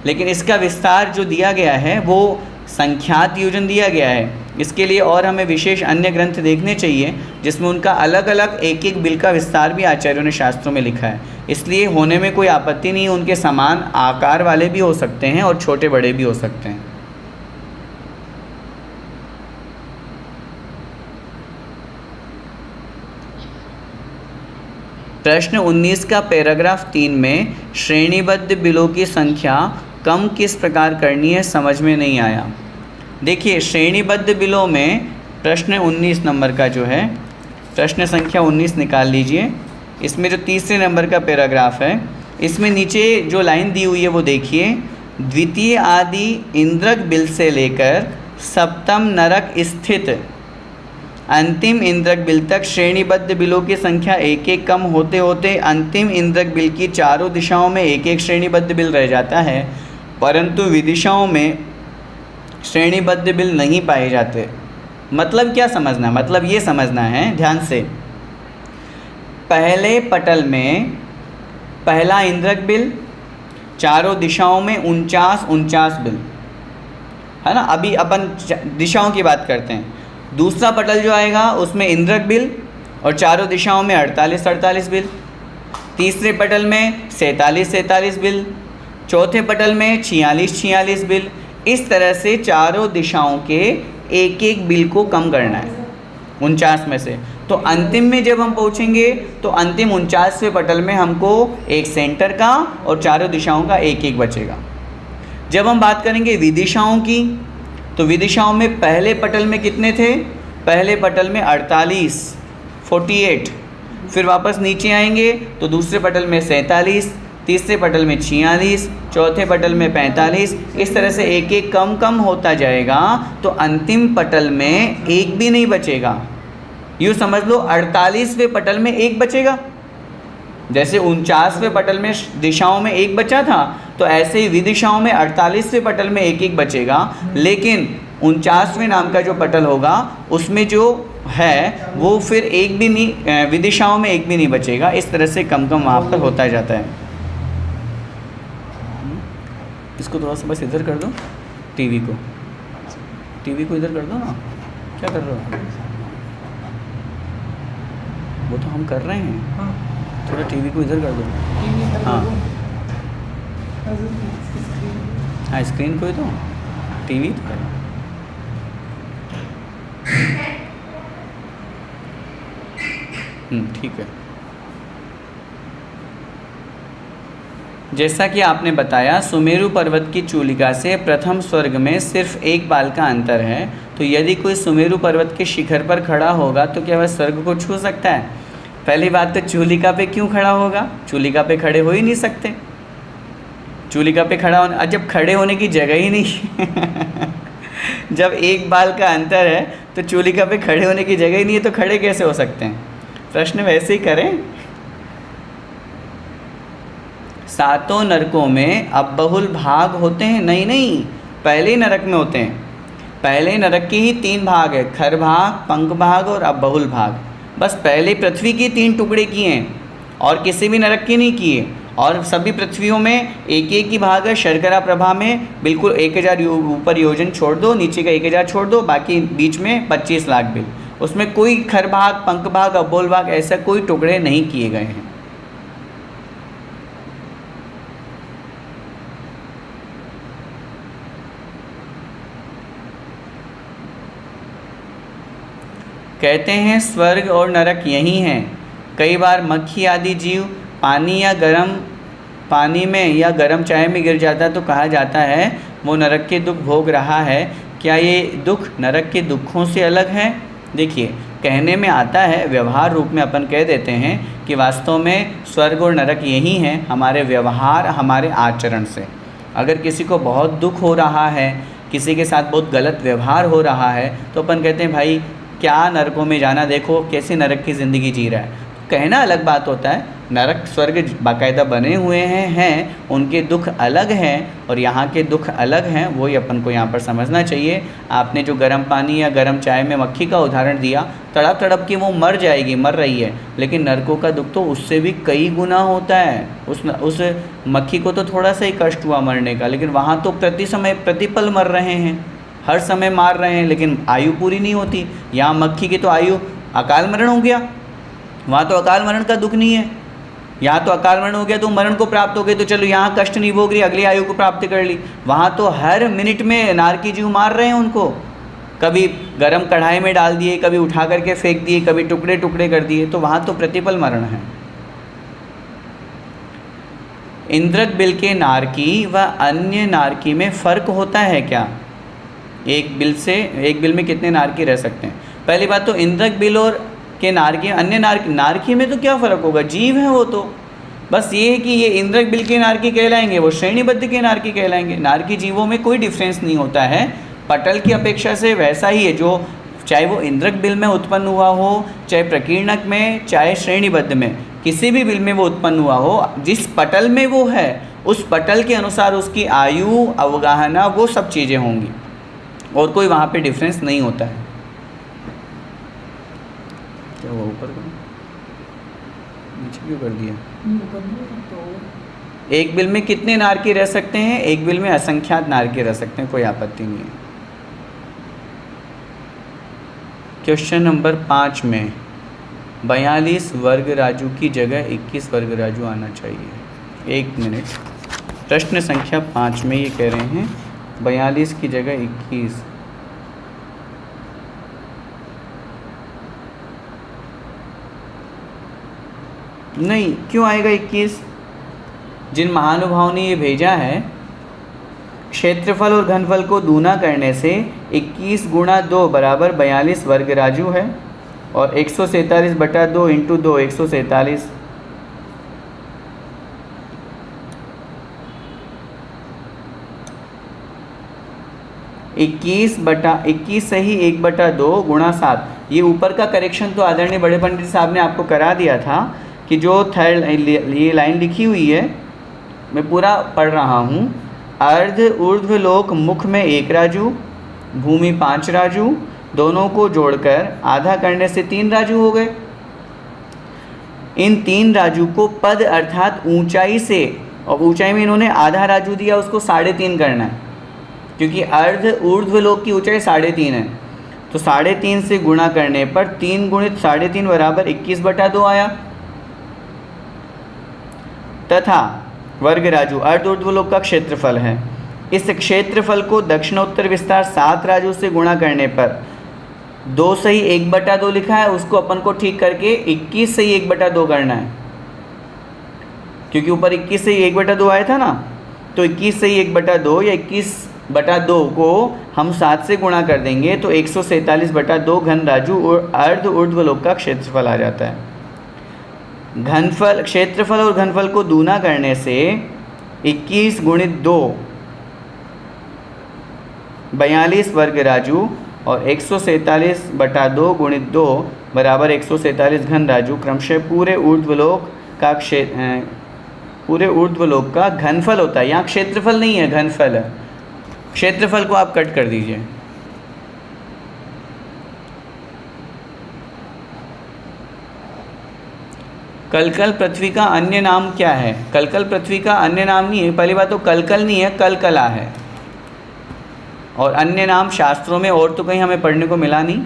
A: लेकिन इसका विस्तार जो दिया गया है वो संख्यात योजन दिया गया है। इसके लिए और हमें विशेष अन्य ग्रंथ देखने चाहिए जिसमें उनका अलग अलग एक एक बिल का विस्तार भी आचार्यों ने शास्त्रों में लिखा है। इसलिए होने में कोई आपत्ति नहीं, उनके समान आकार वाले भी हो सकते हैं और छोटे बड़े भी हो सकते हैं। प्रश्न 19 का पैराग्राफ 3 में श्रेणीबद्ध बिलों की संख्या कम किस प्रकार करनी है समझ में नहीं आया। देखिए श्रेणीबद्ध बिलों में प्रश्न 19 नंबर का जो है, प्रश्न संख्या 19 निकाल लीजिए। इसमें जो तीसरे नंबर का पैराग्राफ है, इसमें नीचे जो लाइन दी हुई है वो देखिए, द्वितीय आदि इंद्रक बिल से लेकर सप्तम नरक स्थित अंतिम इंद्रक बिल तक श्रेणीबद्ध बिलों की संख्या एक एक कम होते होते अंतिम इंद्रक बिल की चारों दिशाओं में एक एक श्रेणीबद्ध बिल रह जाता है, परंतु विदिशाओं में श्रेणीबद्ध बिल नहीं पाए जाते। मतलब क्या समझना, मतलब ये समझना है ध्यान से, पहले पटल में पहला इंद्रक बिल, चारों दिशाओं में 49 बिल, है ना। अभी अपन दिशाओं की बात करते हैं। दूसरा पटल जो आएगा उसमें इंद्रक बिल और चारों दिशाओं में 48 बिल। तीसरे पटल में 47 बिल। चौथे पटल में 46 बिल। इस तरह से चारों दिशाओं के एक एक बिल को कम करना है 49 में से। तो अंतिम में जब हम पहुंचेंगे तो अंतिम 49वें पटल में हमको एक सेंटर का और चारों दिशाओं का एक एक बचेगा। जब हम बात करेंगे विदिशाओं की, तो विदिशाओं में पहले पटल में कितने थे, पहले पटल में 48, फिर वापस नीचे आएंगे तो दूसरे पटल में 47, तीसरे पटल में 46, चौथे पटल में 45। इस तरह से एक एक कम कम होता जाएगा तो अंतिम पटल में एक भी नहीं बचेगा। यूँ समझ लो 48वें पटल में एक बचेगा। जैसे 49वें पटल में दिशाओं में एक बचा था, तो ऐसे ही विदिशाओं में 48वें पटल में एक एक बचेगा, लेकिन 49वें नाम का जो पटल होगा उसमें जो है वो फिर एक भी नहीं, विदिशाओं में एक भी नहीं बचेगा। इस तरह से कम कम वहाँ पर होता जाता है। इसको थोड़ा सा बस इधर कर दो, टीवी को इधर कर दो ना। क्या कर रहे हो? वो तो हम कर रहे हैं। हाँ। थोड़ा टीवी को इधर कर दो। हाँ हाँ, स्क्रीन को ही दो, टीवी तो है। ठीक है। जैसा कि आपने बताया, सुमेरु पर्वत की चूलिका से प्रथम स्वर्ग में सिर्फ एक बाल का अंतर है, तो यदि कोई सुमेरु पर्वत के शिखर पर खड़ा होगा तो क्या वह स्वर्ग को छू सकता है? पहली बात तो चूलिका पे क्यों खड़ा होगा? चूलिका पे खड़े हो ही नहीं सकते। चूलिका पे खड़ा होने, जब खड़े होने की जगह ही नहीं जब एक बाल का अंतर है तो चूलिका पे खड़े होने की जगह ही नहीं है, तो खड़े कैसे हो सकते हैं? प्रश्न वैसे ही करें। सातों नरकों में अब बहुल भाग होते हैं? नहीं, पहले नरक में होते हैं। पहले नरक के ही 3 भाग है, खर भाग, पंख भाग और अब बहुल भाग। बस पहले पृथ्वी की 3 टुकड़े किए हैं और किसी भी नरक के नहीं किए। और सभी पृथ्वियों में एक एक ही भाग है। शर्करा प्रभा में बिल्कुल 1000 ऊपर योजन छोड़ दो, नीचे का 1000 छोड़ दो, बाकी बीच में 25 लाख बिल। उसमें कोई खर भाग, पंख भाग, अबोल भाग ऐसा कोई टुकड़े नहीं किए गए हैं। कहते हैं स्वर्ग और नरक यही हैं। कई बार मक्खी आदि जीव पानी में या गर्म चाय में गिर जाता है तो कहा जाता है वो नरक के दुख भोग रहा है। क्या ये दुख नरक के दुखों से अलग है? देखिए, कहने में आता है, व्यवहार रूप में अपन कह देते हैं कि वास्तव में स्वर्ग और नरक यही हैं हमारे व्यवहार, हमारे आचरण से। अगर किसी को बहुत दुख हो रहा है, किसी के साथ बहुत गलत व्यवहार हो रहा है, तो अपन कहते हैं भाई क्या नरकों में जाना, देखो कैसे नरक की ज़िंदगी जी रहा है। कहना अलग बात होता है, नरक स्वर्ग बाकायदा बने हुए हैं, उनके दुख अलग हैं और यहाँ के दुख अलग हैं, वही अपन को यहाँ पर समझना चाहिए। आपने जो गर्म पानी या गर्म चाय में मक्खी का उदाहरण दिया, तड़प तड़प के वो मर जाएगी, मर रही है, लेकिन नरकों का दुख तो उससे भी कई गुना होता है। उस मक्खी को तो थोड़ा सा ही कष्ट हुआ मरने का, लेकिन वहाँ तो प्रतिपल मर रहे हैं, हर समय मार रहे हैं, लेकिन आयु पूरी नहीं होती। यहाँ मक्खी की तो आयु अकाल मरण हो गया, वहाँ तो अकाल मरण का दुख नहीं है। यहाँ तो अकाल मरण हो गया तो मरण को प्राप्त हो गए, तो चलो यहाँ कष्ट नहीं भोग रही, अगली आयु को प्राप्त कर ली। वहाँ तो हर मिनट में नारकी जीव मार रहे हैं उनको, कभी गरम कढ़ाई में डाल दिए, कभी उठा करके फेंक दिए, कभी टुकड़े टुकड़े कर दिए, तो वहाँ तो प्रतिपल मरण है। इंद्रक बिल के नारकी व अन्य नारकी में फ़र्क होता है क्या? एक बिल में कितने नारकी रह सकते हैं? पहली बात तो इंद्रक बिल और कि नारकी अन्य नारकी में तो क्या फ़र्क होगा, जीव है वो तो। बस ये है कि ये इंद्रक बिल के नारकी कहलाएंगे, वो श्रेणीबद्ध के नारकी कहलाएंगे। नारकी जीवों में कोई डिफरेंस नहीं होता है, पटल की अपेक्षा से वैसा ही है, जो चाहे वो इंद्रक बिल में उत्पन्न हुआ हो, चाहे प्रकीर्णक में, चाहे श्रेणीबद्ध में, किसी भी बिल में वो उत्पन्न हुआ हो, जिस पटल में वो है उस पटल के अनुसार उसकी आयु, अवगाहना, वो सब चीज़ें होंगी, और कोई वहाँ पे डिफरेंस नहीं होता है। क्या हुआ, ऊपर का नीचे क्यों कर दिया? एक बिल में कितने नारकी रह सकते हैं? एक बिल में असंख्यात नारकी रह सकते हैं, कोई आपत्ति नहीं है। क्वेश्चन नंबर 5 में 42 वर्ग राजू की जगह 21 वर्ग राजू आना चाहिए। 1 मिनट। प्रश्न संख्या 5 में ये कह रहे हैं 42 की जगह 21। नहीं, क्यों आएगा 21? जिन महानुभावों ने ये भेजा है, क्षेत्रफल और घनफल को दूना करने से 21 गुणा 2 बराबर 42 वर्ग राजू है, और 147 बटा 2 इंटू 2 147। इक्कीस सही 1/2 गुणा 7। ये ऊपर का करेक्शन तो आदरणीय बड़े पंडित साहब ने आपको करा दिया था कि जो थर्ड ये लाइन लिखी हुई है, मैं पूरा पढ़ रहा हूँ। अर्ध ऊर्ध्व लोक मुख में 1 राजू, भूमि 5 राजू, दोनों को जोड़कर आधा करने से 3 राजू हो गए। इन 3 राजू को पद अर्थात ऊंचाई से, और ऊंचाई में इन्होंने आधा राजू दिया, उसको 3.5 करना है, क्योंकि अर्ध ऊर्ध्व लोक की ऊंचाई 3.5 है। तो 3.5 से गुणा करने पर 3 गुणित 3.5 बराबर 21/2 आया। तथा वर्ग राजू अर्ध ऊर्ध्व लोक का क्षेत्रफल है। इस क्षेत्रफल को दक्षिणोत्तर विस्तार 7 राजू से गुणा करने पर 2 सही 1/2 लिखा है, उसको अपन को ठीक करके 21 सही 1/2 करना है, क्योंकि ऊपर 21 सही 1/2 आया था ना। तो 21 सही 1/2 या 21/2 को हम 7 से गुणा कर देंगे तो 147/2 घन राजू और अर्ध ऊर्ध्व लोक का क्षेत्रफल आ जाता है। घनफल, क्षेत्रफल और घनफल को दूना करने से 21 गुणित 2 42 वर्ग राजू, और 147/2 गुणित 2 बराबर 147 घन राजू क्रमशः पूरे ऊर्ध्वलोक का घनफल होता है। यहाँ क्षेत्रफल नहीं है, घनफल है। क्षेत्रफल को आप कट कर दीजिए। कलकल पृथ्वी का अन्य नाम क्या है? कलकल पृथ्वी का अन्य नाम नहीं है। पहली बात तो कलकल नहीं है, कलकला है। और अन्य नाम शास्त्रों में और तो कहीं हमें पढ़ने को मिला नहीं।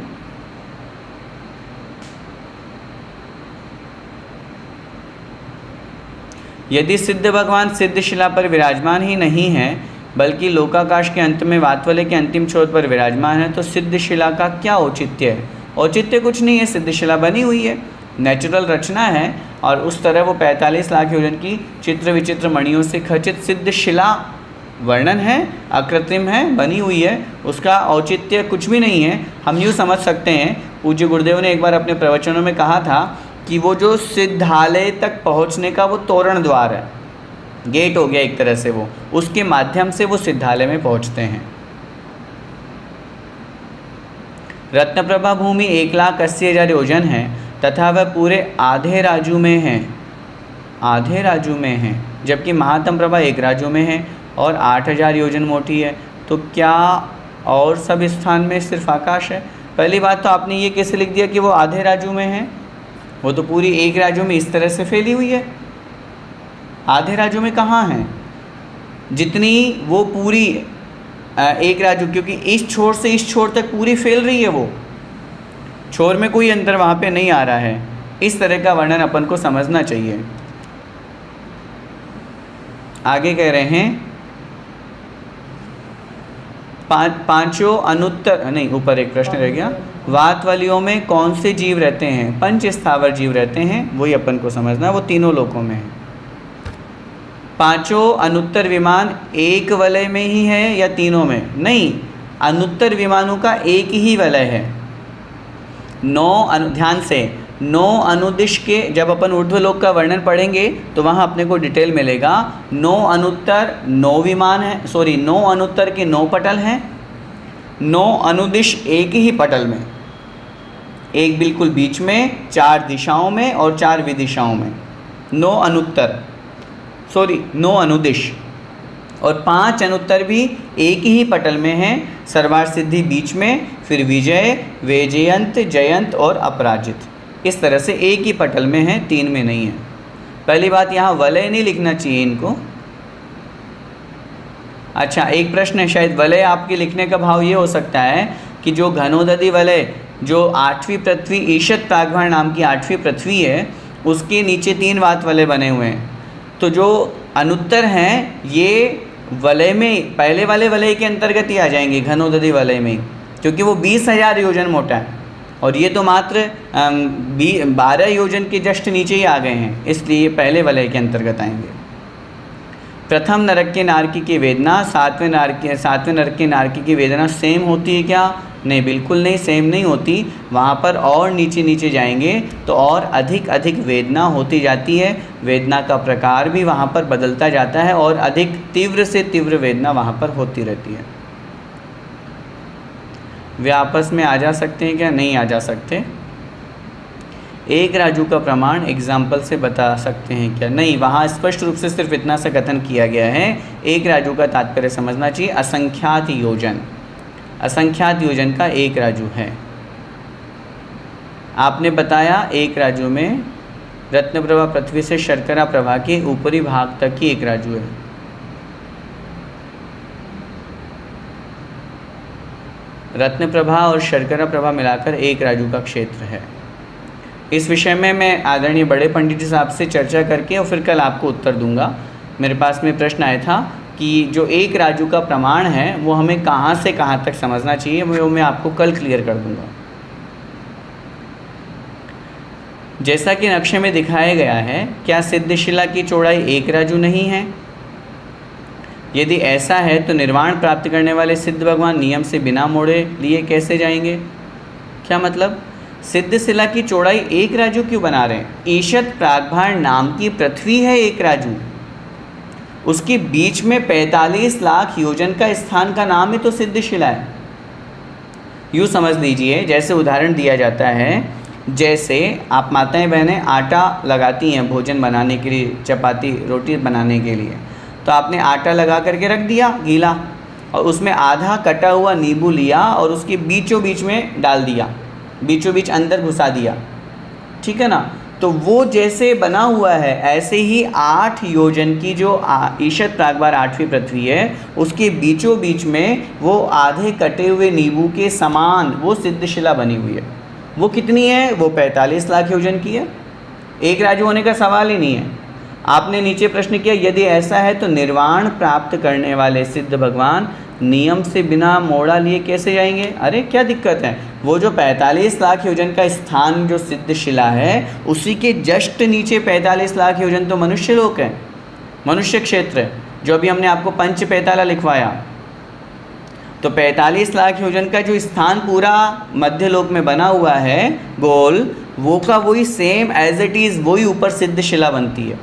A: यदि सिद्ध भगवान सिद्ध शिला पर विराजमान ही नहीं है, बल्कि लोकाकाश के अंत में वातवले के अंतिम छोर पर विराजमान है, तो सिद्ध शिला का क्या औचित्य है? औचित्य कुछ नहीं है, सिद्ध शिला बनी हुई है, नेचुरल रचना है, और उस तरह वो 45 लाख योजन की चित्र विचित्र मणियों से खचित सिद्ध शिला वर्णन है, अकृत्रिम है, बनी हुई है, उसका औचित्य कुछ भी नहीं है। हम यूँ समझ सकते हैं, पूज्य गुरुदेव ने एक बार अपने प्रवचनों में कहा था कि वो जो सिद्धालय तक पहुँचने का वो तोरण द्वार है, गेट हो गया एक तरह से, वो उसके माध्यम से वो सिद्धालय में पहुँचते हैं। रत्नप्रभा भूमि 1,80,000 योजन है तथा वह पूरे आधे राजू में है, आधे राजू में है, जबकि महात्म प्रभा 1 राजू में है और 8,000 योजन मोटी है। तो क्या और सब स्थान में सिर्फ आकाश है? पहली बात तो आपने ये कैसे लिख दिया कि वो आधे राजू में है? वो तो पूरी 1 राजू में इस तरह से फैली हुई है। आधे राजू में कहाँ है? जितनी वो पूरी 1 राजू, क्योंकि इस छोर से इस छोर तक पूरी फैल रही है, वो छोर में कोई अंतर वहाँ पे नहीं आ रहा है। इस तरह का वर्णन अपन को समझना चाहिए। आगे कह रहे हैं पांचों अनुत्तर, नहीं ऊपर एक प्रश्न रह गया, वातवलियों में कौन से जीव रहते हैं? 5 स्थावर जीव रहते हैं, वही अपन को समझना है, वो तीनों लोकों में है। पांचों अनुत्तर विमान एक वलय में ही है या तीनों में? नहीं, अनुत्तर विमानों का एक ही वलय है। ध्यान से, 9 अनुदिश के, जब अपन ऊर्ध्वलोक का वर्णन पढ़ेंगे तो वहाँ अपने को डिटेल मिलेगा। 9 अनुत्तर 9 विमान है, 9 अनुत्तर के 9 पटल हैं, 9 अनुदिश एक ही पटल में, एक बिल्कुल बीच में, 4 दिशाओं में और 4 विदिशाओं में। 9 अनुदिश और 5 अनुत्तर भी एक ही पटल में हैं, सर्वार्थ सिद्धि बीच में, फिर विजय, वैजयंत, जयंत और अपराजित। इस तरह से एक ही पटल में है, 3 में नहीं है। पहली बात, यहाँ वलय नहीं लिखना चाहिए इनको। अच्छा, एक प्रश्न है, शायद वलय आपके लिखने का भाव ये हो सकता है कि जो घनोदधि वलय, जो 8वीं पृथ्वी ईशत प्रागभार नाम की 8वीं पृथ्वी है, उसके नीचे 3 वात वलय बने हुए हैं। तो जो अनुत्तर हैं ये वलय में, पहले वाले वलय के अंतर्गत ही आ जाएंगे, घनोदधि वलय में, क्योंकि वो 20,000 योजन मोटा है और ये तो मात्र 12 योजन के जस्ट नीचे ही आ गए हैं, इसलिए पहले वलय के अंतर्गत आएंगे। प्रथम नरक के नारकी की वेदना, 7वें नरक के नारकी की वेदना सेम होती है क्या? नहीं, बिल्कुल नहीं, सेम नहीं होती। वहाँ पर और नीचे नीचे जाएंगे तो और अधिक अधिक वेदना होती जाती है, वेदना का प्रकार भी वहाँ पर बदलता जाता है और अधिक तीव्र से तीव्र वेदना वहाँ पर होती रहती है। वे आपस में आ जा सकते हैं क्या? नहीं आ जा सकते। एक राजू का प्रमाण एग्जाम्पल से बता सकते हैं क्या? नहीं, वहाँ स्पष्ट रूप से सिर्फ इतना सा कथन किया गया है। एक राजू का तात्पर्य समझना चाहिए, असंख्यात योजन, असंख्यात योजन का एक राजू है। आपने बताया एक राजू में रत्न प्रभा पृथ्वी से शर्करा प्रभा के ऊपरी भाग तक ही एक राजू है। रत्न प्रभा और शर्करा प्रभा मिलाकर एक राजू का क्षेत्र है। इस विषय में मैं आदरणीय बड़े पंडित जी साहब से चर्चा करके और फिर कल आपको उत्तर दूंगा। मेरे पास में प्रश्न आया था कि जो एक राजू का प्रमाण है वो हमें कहाँ से कहाँ तक समझना चाहिए, वो मैं आपको कल क्लियर कर दूंगा। जैसा कि नक्शे में दिखाया गया है, क्या सिद्धशिला की चौड़ाई एक राजू नहीं है? यदि ऐसा है तो निर्वाण प्राप्त करने वाले सिद्ध भगवान नियम से बिना मोड़े लिए कैसे जाएंगे? क्या मतलब? सिद्धशिला की चौड़ाई एक राजू क्यों बना रहे हैं? ईशत प्रागभार नाम की पृथ्वी है एक राजू, उसके बीच में 45 लाख योजन का स्थान का नाम ही तो सिद्धशिला है। यूँ समझ लीजिए, जैसे उदाहरण दिया जाता है, जैसे आप माताएं बहनें आटा लगाती हैं भोजन बनाने के लिए, चपाती रोटी बनाने के लिए, तो आपने आटा लगा करके रख दिया गीला और उसमें आधा कटा हुआ नींबू लिया और उसके बीचों बीच में डाल दिया, बीचों बीच अंदर घुसा दिया, ठीक है ना? तो वो जैसे बना हुआ है ऐसे ही 8 योजन की जो ईशत प्रागभार 8वीं पृथ्वी है, उसके बीचों बीच में वो आधे कटे हुए नींबू के समान वो सिद्धशिला बनी हुई है। वो कितनी है? वो 45 लाख योजन की है। एक राजू होने का सवाल ही नहीं है। आपने नीचे प्रश्न किया, यदि ऐसा है तो निर्वाण प्राप्त करने वाले सिद्ध भगवान नियम से बिना मोड़ा लिए कैसे जाएंगे? अरे क्या दिक्कत है? वो जो 45 लाख योजन का स्थान जो सिद्धशिला है, उसी के जस्ट नीचे 45 लाख योजन तो मनुष्य लोक है, मनुष्य क्षेत्र है, जो अभी हमने आपको पंच पैताला लिखवाया। तो 45 लाख योजन का जो स्थान पूरा मध्य लोक में बना हुआ है गोल, वो का वही सेम एज इट इज़ वही ऊपर सिद्धशिला बनती है,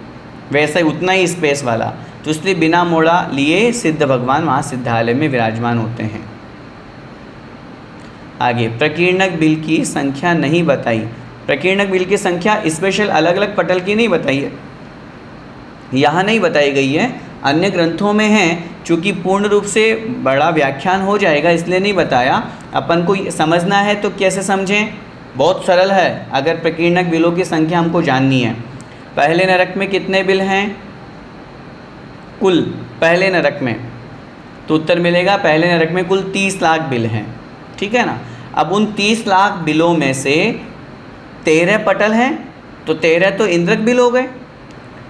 A: वैसे उतना ही स्पेस वाला। तो इसलिए बिना मोड़ा लिए सिद्ध भगवान वहाँ सिद्धालय में विराजमान होते हैं। आगे, प्रकीर्णक बिल की संख्या नहीं बताई। प्रकीर्णक बिल की संख्या स्पेशल अलग अलग पटल की नहीं बताई है, यहाँ नहीं बताई गई है, अन्य ग्रंथों में है। चूँकि पूर्ण रूप से बड़ा व्याख्यान हो जाएगा इसलिए नहीं बताया। अपन को समझना है तो कैसे समझें? बहुत सरल है। अगर प्रकीर्णक बिलों की संख्या हमको जाननी है, पहले नरक में कितने बिल हैं कुल? पहले नरक में तो उत्तर मिलेगा पहले नरक में कुल 30 लाख बिल हैं, ठीक है ना? अब उन 30 लाख बिलों में से 13 पटल हैं, तो 13 तो इंद्रक बिल हो गए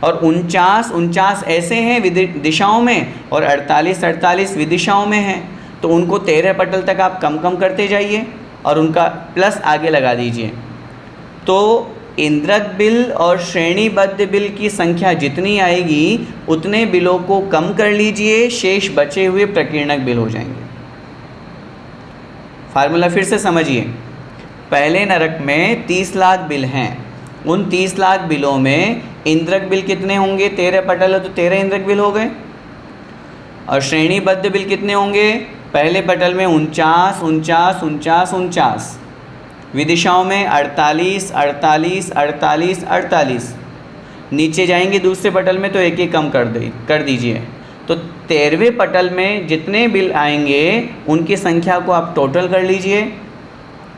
A: और 49 ऐसे हैं दिशाओं में और 48 विदिशाओं में हैं। तो उनको 13 पटल तक आप कम करते जाइए और उनका प्लस आगे लगा दीजिए। तो इंद्रक बिल और श्रेणीबद्ध बिल की संख्या जितनी आएगी उतने बिलों को कम कर लीजिए, शेष बचे हुए प्रकीर्णक बिल हो जाएंगे। फार्मूला फिर से समझिए, पहले नरक में 30 लाख बिल हैं। उन 30 लाख बिलों में इंद्रक बिल कितने होंगे? 13 पटल है तो 13 इंद्रक बिल हो गए। और श्रेणीबद्ध बिल कितने होंगे? पहले पटल में 49, 49, 49, 49, विदिशाओं में 48, 48, 48, 48। नीचे जाएंगे दूसरे पटल में तो एक एक कम कर दीजिए। तो 13वें पटल में जितने बिल आएंगे उनकी संख्या को आप टोटल कर लीजिए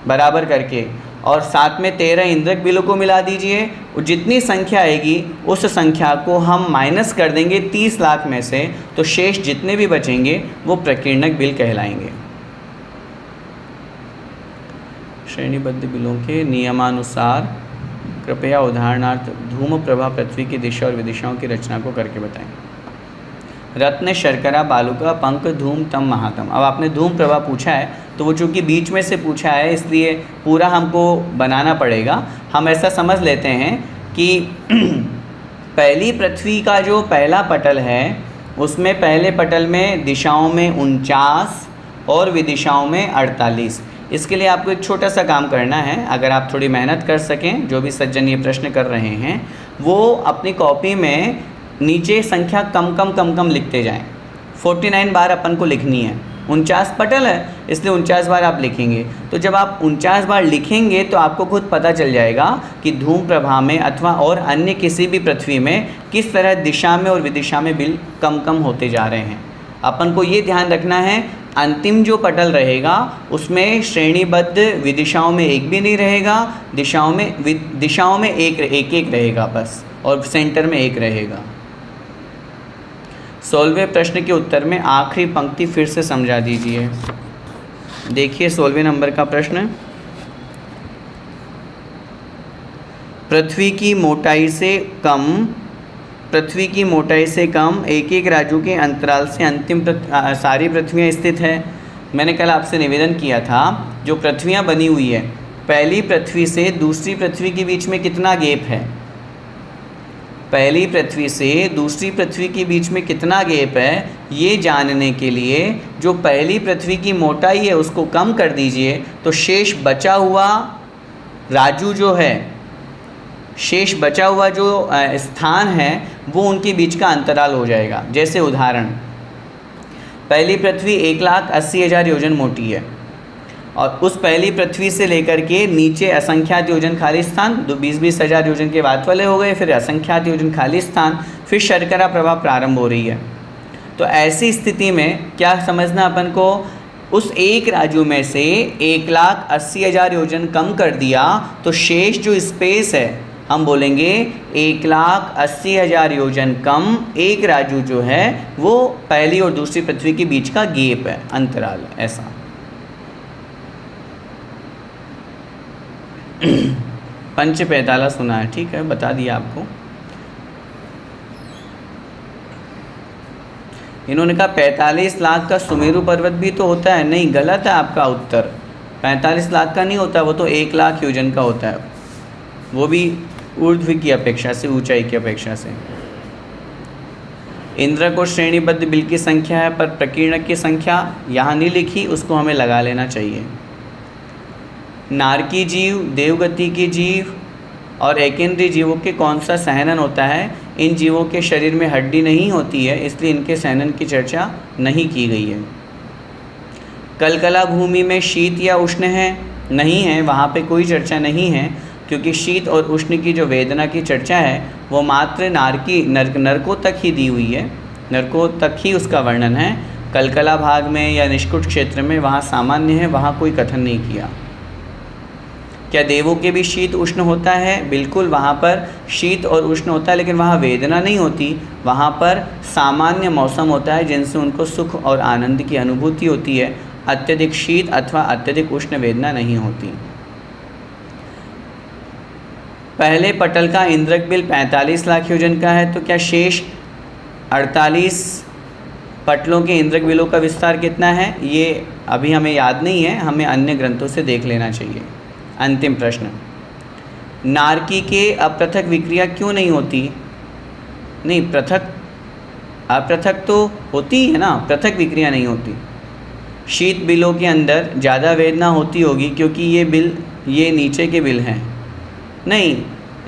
A: बराबर करके, और साथ में 13 इंद्रक बिलों को मिला दीजिए। जितनी संख्या आएगी उस संख्या को हम माइनस कर देंगे 30 लाख में से, तो शेष जितने भी बचेंगे वो प्रकीर्णक बिल कहलाएंगे। श्रेणीबद्ध बिलों के नियमानुसार कृपया उदाहरणार्थ धूम प्रभा पृथ्वी की दिशा और विदिशाओं की रचना को करके बताएं। रत्न, शर्करा, बालुका, पंख, धूम, तम, महातम। अब आपने धूम प्रभा पूछा है तो वो चूँकि बीच में से पूछा है इसलिए पूरा हमको बनाना पड़ेगा। हम ऐसा समझ लेते हैं कि पहली पृथ्वी का जो पहला पटल है उसमें पहले पटल में दिशाओं में 49 और विदिशाओं में 48। इसके लिए आपको एक छोटा सा काम करना है। अगर आप थोड़ी मेहनत कर सकें, जो भी सज्जन ये प्रश्न कर रहे हैं वो अपनी कॉपी में नीचे संख्या कम कम लिखते जाएं। 49 बार अपन को लिखनी है। 49 पटल है इसलिए 49 बार आप लिखेंगे। तो जब आप 49 बार लिखेंगे तो आपको खुद पता चल जाएगा कि धूम प्रभा में अथवा और अन्य किसी भी पृथ्वी में किस तरह दिशा में और विदिशा में बिल कम होते जा रहे हैं। अपन को ये ध्यान रखना है अंतिम जो पटल रहेगा उसमें श्रेणीबद्ध विदिशाओं में एक भी नहीं रहेगा, दिशाओं में एक रहेगा बस, और सेंटर में एक रहेगा। 16वें प्रश्न के उत्तर में आखिरी पंक्ति फिर से समझा दीजिए। देखिए 16वें नंबर का प्रश्न, पृथ्वी की मोटाई से कम एक एक राजू के अंतराल से अंतिम सारी पृथ्वियाँ स्थित है। मैंने कल आपसे निवेदन किया था जो पृथ्वियाँ बनी हुई है पहली पृथ्वी से दूसरी पृथ्वी के बीच में कितना गैप है, पहली पृथ्वी से दूसरी पृथ्वी के बीच में कितना गैप है ये जानने के लिए जो पहली पृथ्वी की मोटाई है उसको कम कर दीजिए तो शेष बचा हुआ राजू जो है, शेष बचा हुआ जो स्थान है वो उनके बीच का अंतराल हो जाएगा। जैसे उदाहरण, पहली पृथ्वी 1,80,000 योजन मोटी है और उस पहली पृथ्वी से लेकर के नीचे असंख्यात योजन खाली स्थान 20-20 हज़ार योजन के बाद वाले हो गए, फिर असंख्यात योजन खाली स्थान, फिर शर्करा प्रभा प्रारंभ हो रही है। तो ऐसी स्थिति में क्या समझना अपन को, उस एक राजू में से 1,80,000 योजन कम कर दिया तो शेष जो स्पेस है हम बोलेंगे 1,80,000 योजन कम एक राजू जो है वो पहली और दूसरी पृथ्वी के बीच का गैप है, अंतराल ऐसा। पंच पैताला सुना है, ठीक है, बता दिया आपको। इन्होंने कहा 45 लाख का सुमेरु पर्वत भी तो होता है। नहीं, गलत है आपका उत्तर। 45 लाख का नहीं होता, वो तो 1 लाख योजन का होता है, वो भी ऊर्ध्व की अपेक्षा से, ऊंचाई की अपेक्षा से। इंद्रक और श्रेणीबद्ध बिल की संख्या है पर प्रकीर्णक की संख्या यहाँ नहीं लिखी, उसको हमें लगा लेना चाहिए। नारकी जीव, देवगति के जीव और एकेंद्रीय जीवों के कौन सा सहनन होता है। इन जीवों के शरीर में हड्डी नहीं होती है इसलिए इनके सहनन की चर्चा नहीं की गई है। कलकला भूमि में शीत या उष्ण है, नहीं है, वहाँ पे कोई चर्चा नहीं है क्योंकि शीत और उष्ण की जो वेदना की चर्चा है वो मात्र नरकों तक ही दी हुई है, नरकों तक ही उसका वर्णन है। कलकला भाग में या निष्कुट क्षेत्र में वहाँ सामान्य है, वहाँ कोई कथन नहीं किया। क्या देवों के भी शीत उष्ण होता है? बिल्कुल, वहाँ पर शीत और उष्ण होता है लेकिन वहाँ वेदना नहीं होती, वहाँ पर सामान्य मौसम होता है जिनसे उनको सुख और आनंद की अनुभूति होती है। अत्यधिक शीत अथवा अत्यधिक उष्ण वेदना नहीं होती। पहले पटल का इंद्रक बिल 45 लाख योजन का है तो क्या शेष 48 पटलों के इंद्रक बिलों का विस्तार कितना है? ये अभी हमें याद नहीं है, हमें अन्य ग्रंथों से देख लेना चाहिए। अंतिम प्रश्न, नारकी के अपृथक विक्रिया क्यों नहीं होती? नहीं, अपृथक तो होती है ना, पृथक विक्रिया नहीं होती। शीत बिलों के अंदर ज़्यादा वेदना होती होगी क्योंकि ये बिल ये नीचे के बिल हैं। नहीं,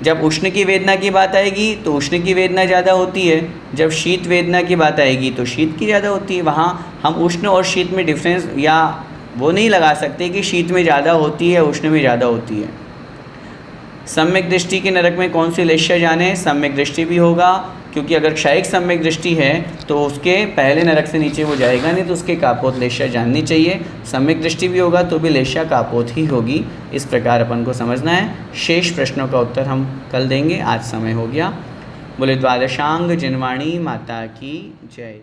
A: जब उष्ण की वेदना की बात आएगी तो उष्ण की वेदना ज़्यादा होती है, जब शीत वेदना की बात आएगी तो शीत की ज़्यादा होती है। वहाँ हम उष्ण और शीत में डिफरेंस या वो नहीं लगा सकते कि शीत में ज़्यादा होती है उष्ण में ज़्यादा होती है। सम्यक दृष्टि के नरक में कौन सी लेश्या जाने? सम्यक दृष्टि भी होगा, क्योंकि अगर क्षयिक सम्यक दृष्टि है तो उसके पहले नरक से नीचे वो जाएगा नहीं, तो उसके कापोत लेश्या जाननी चाहिए। सम्यक दृष्टि भी होगा तो भी लेश्या कापोत ही होगी। इस प्रकार अपन को समझना है। शेष प्रश्नों का उत्तर हम कल देंगे, आज समय हो गया। बोले द्वादशांग जिनवाणी माता की जय।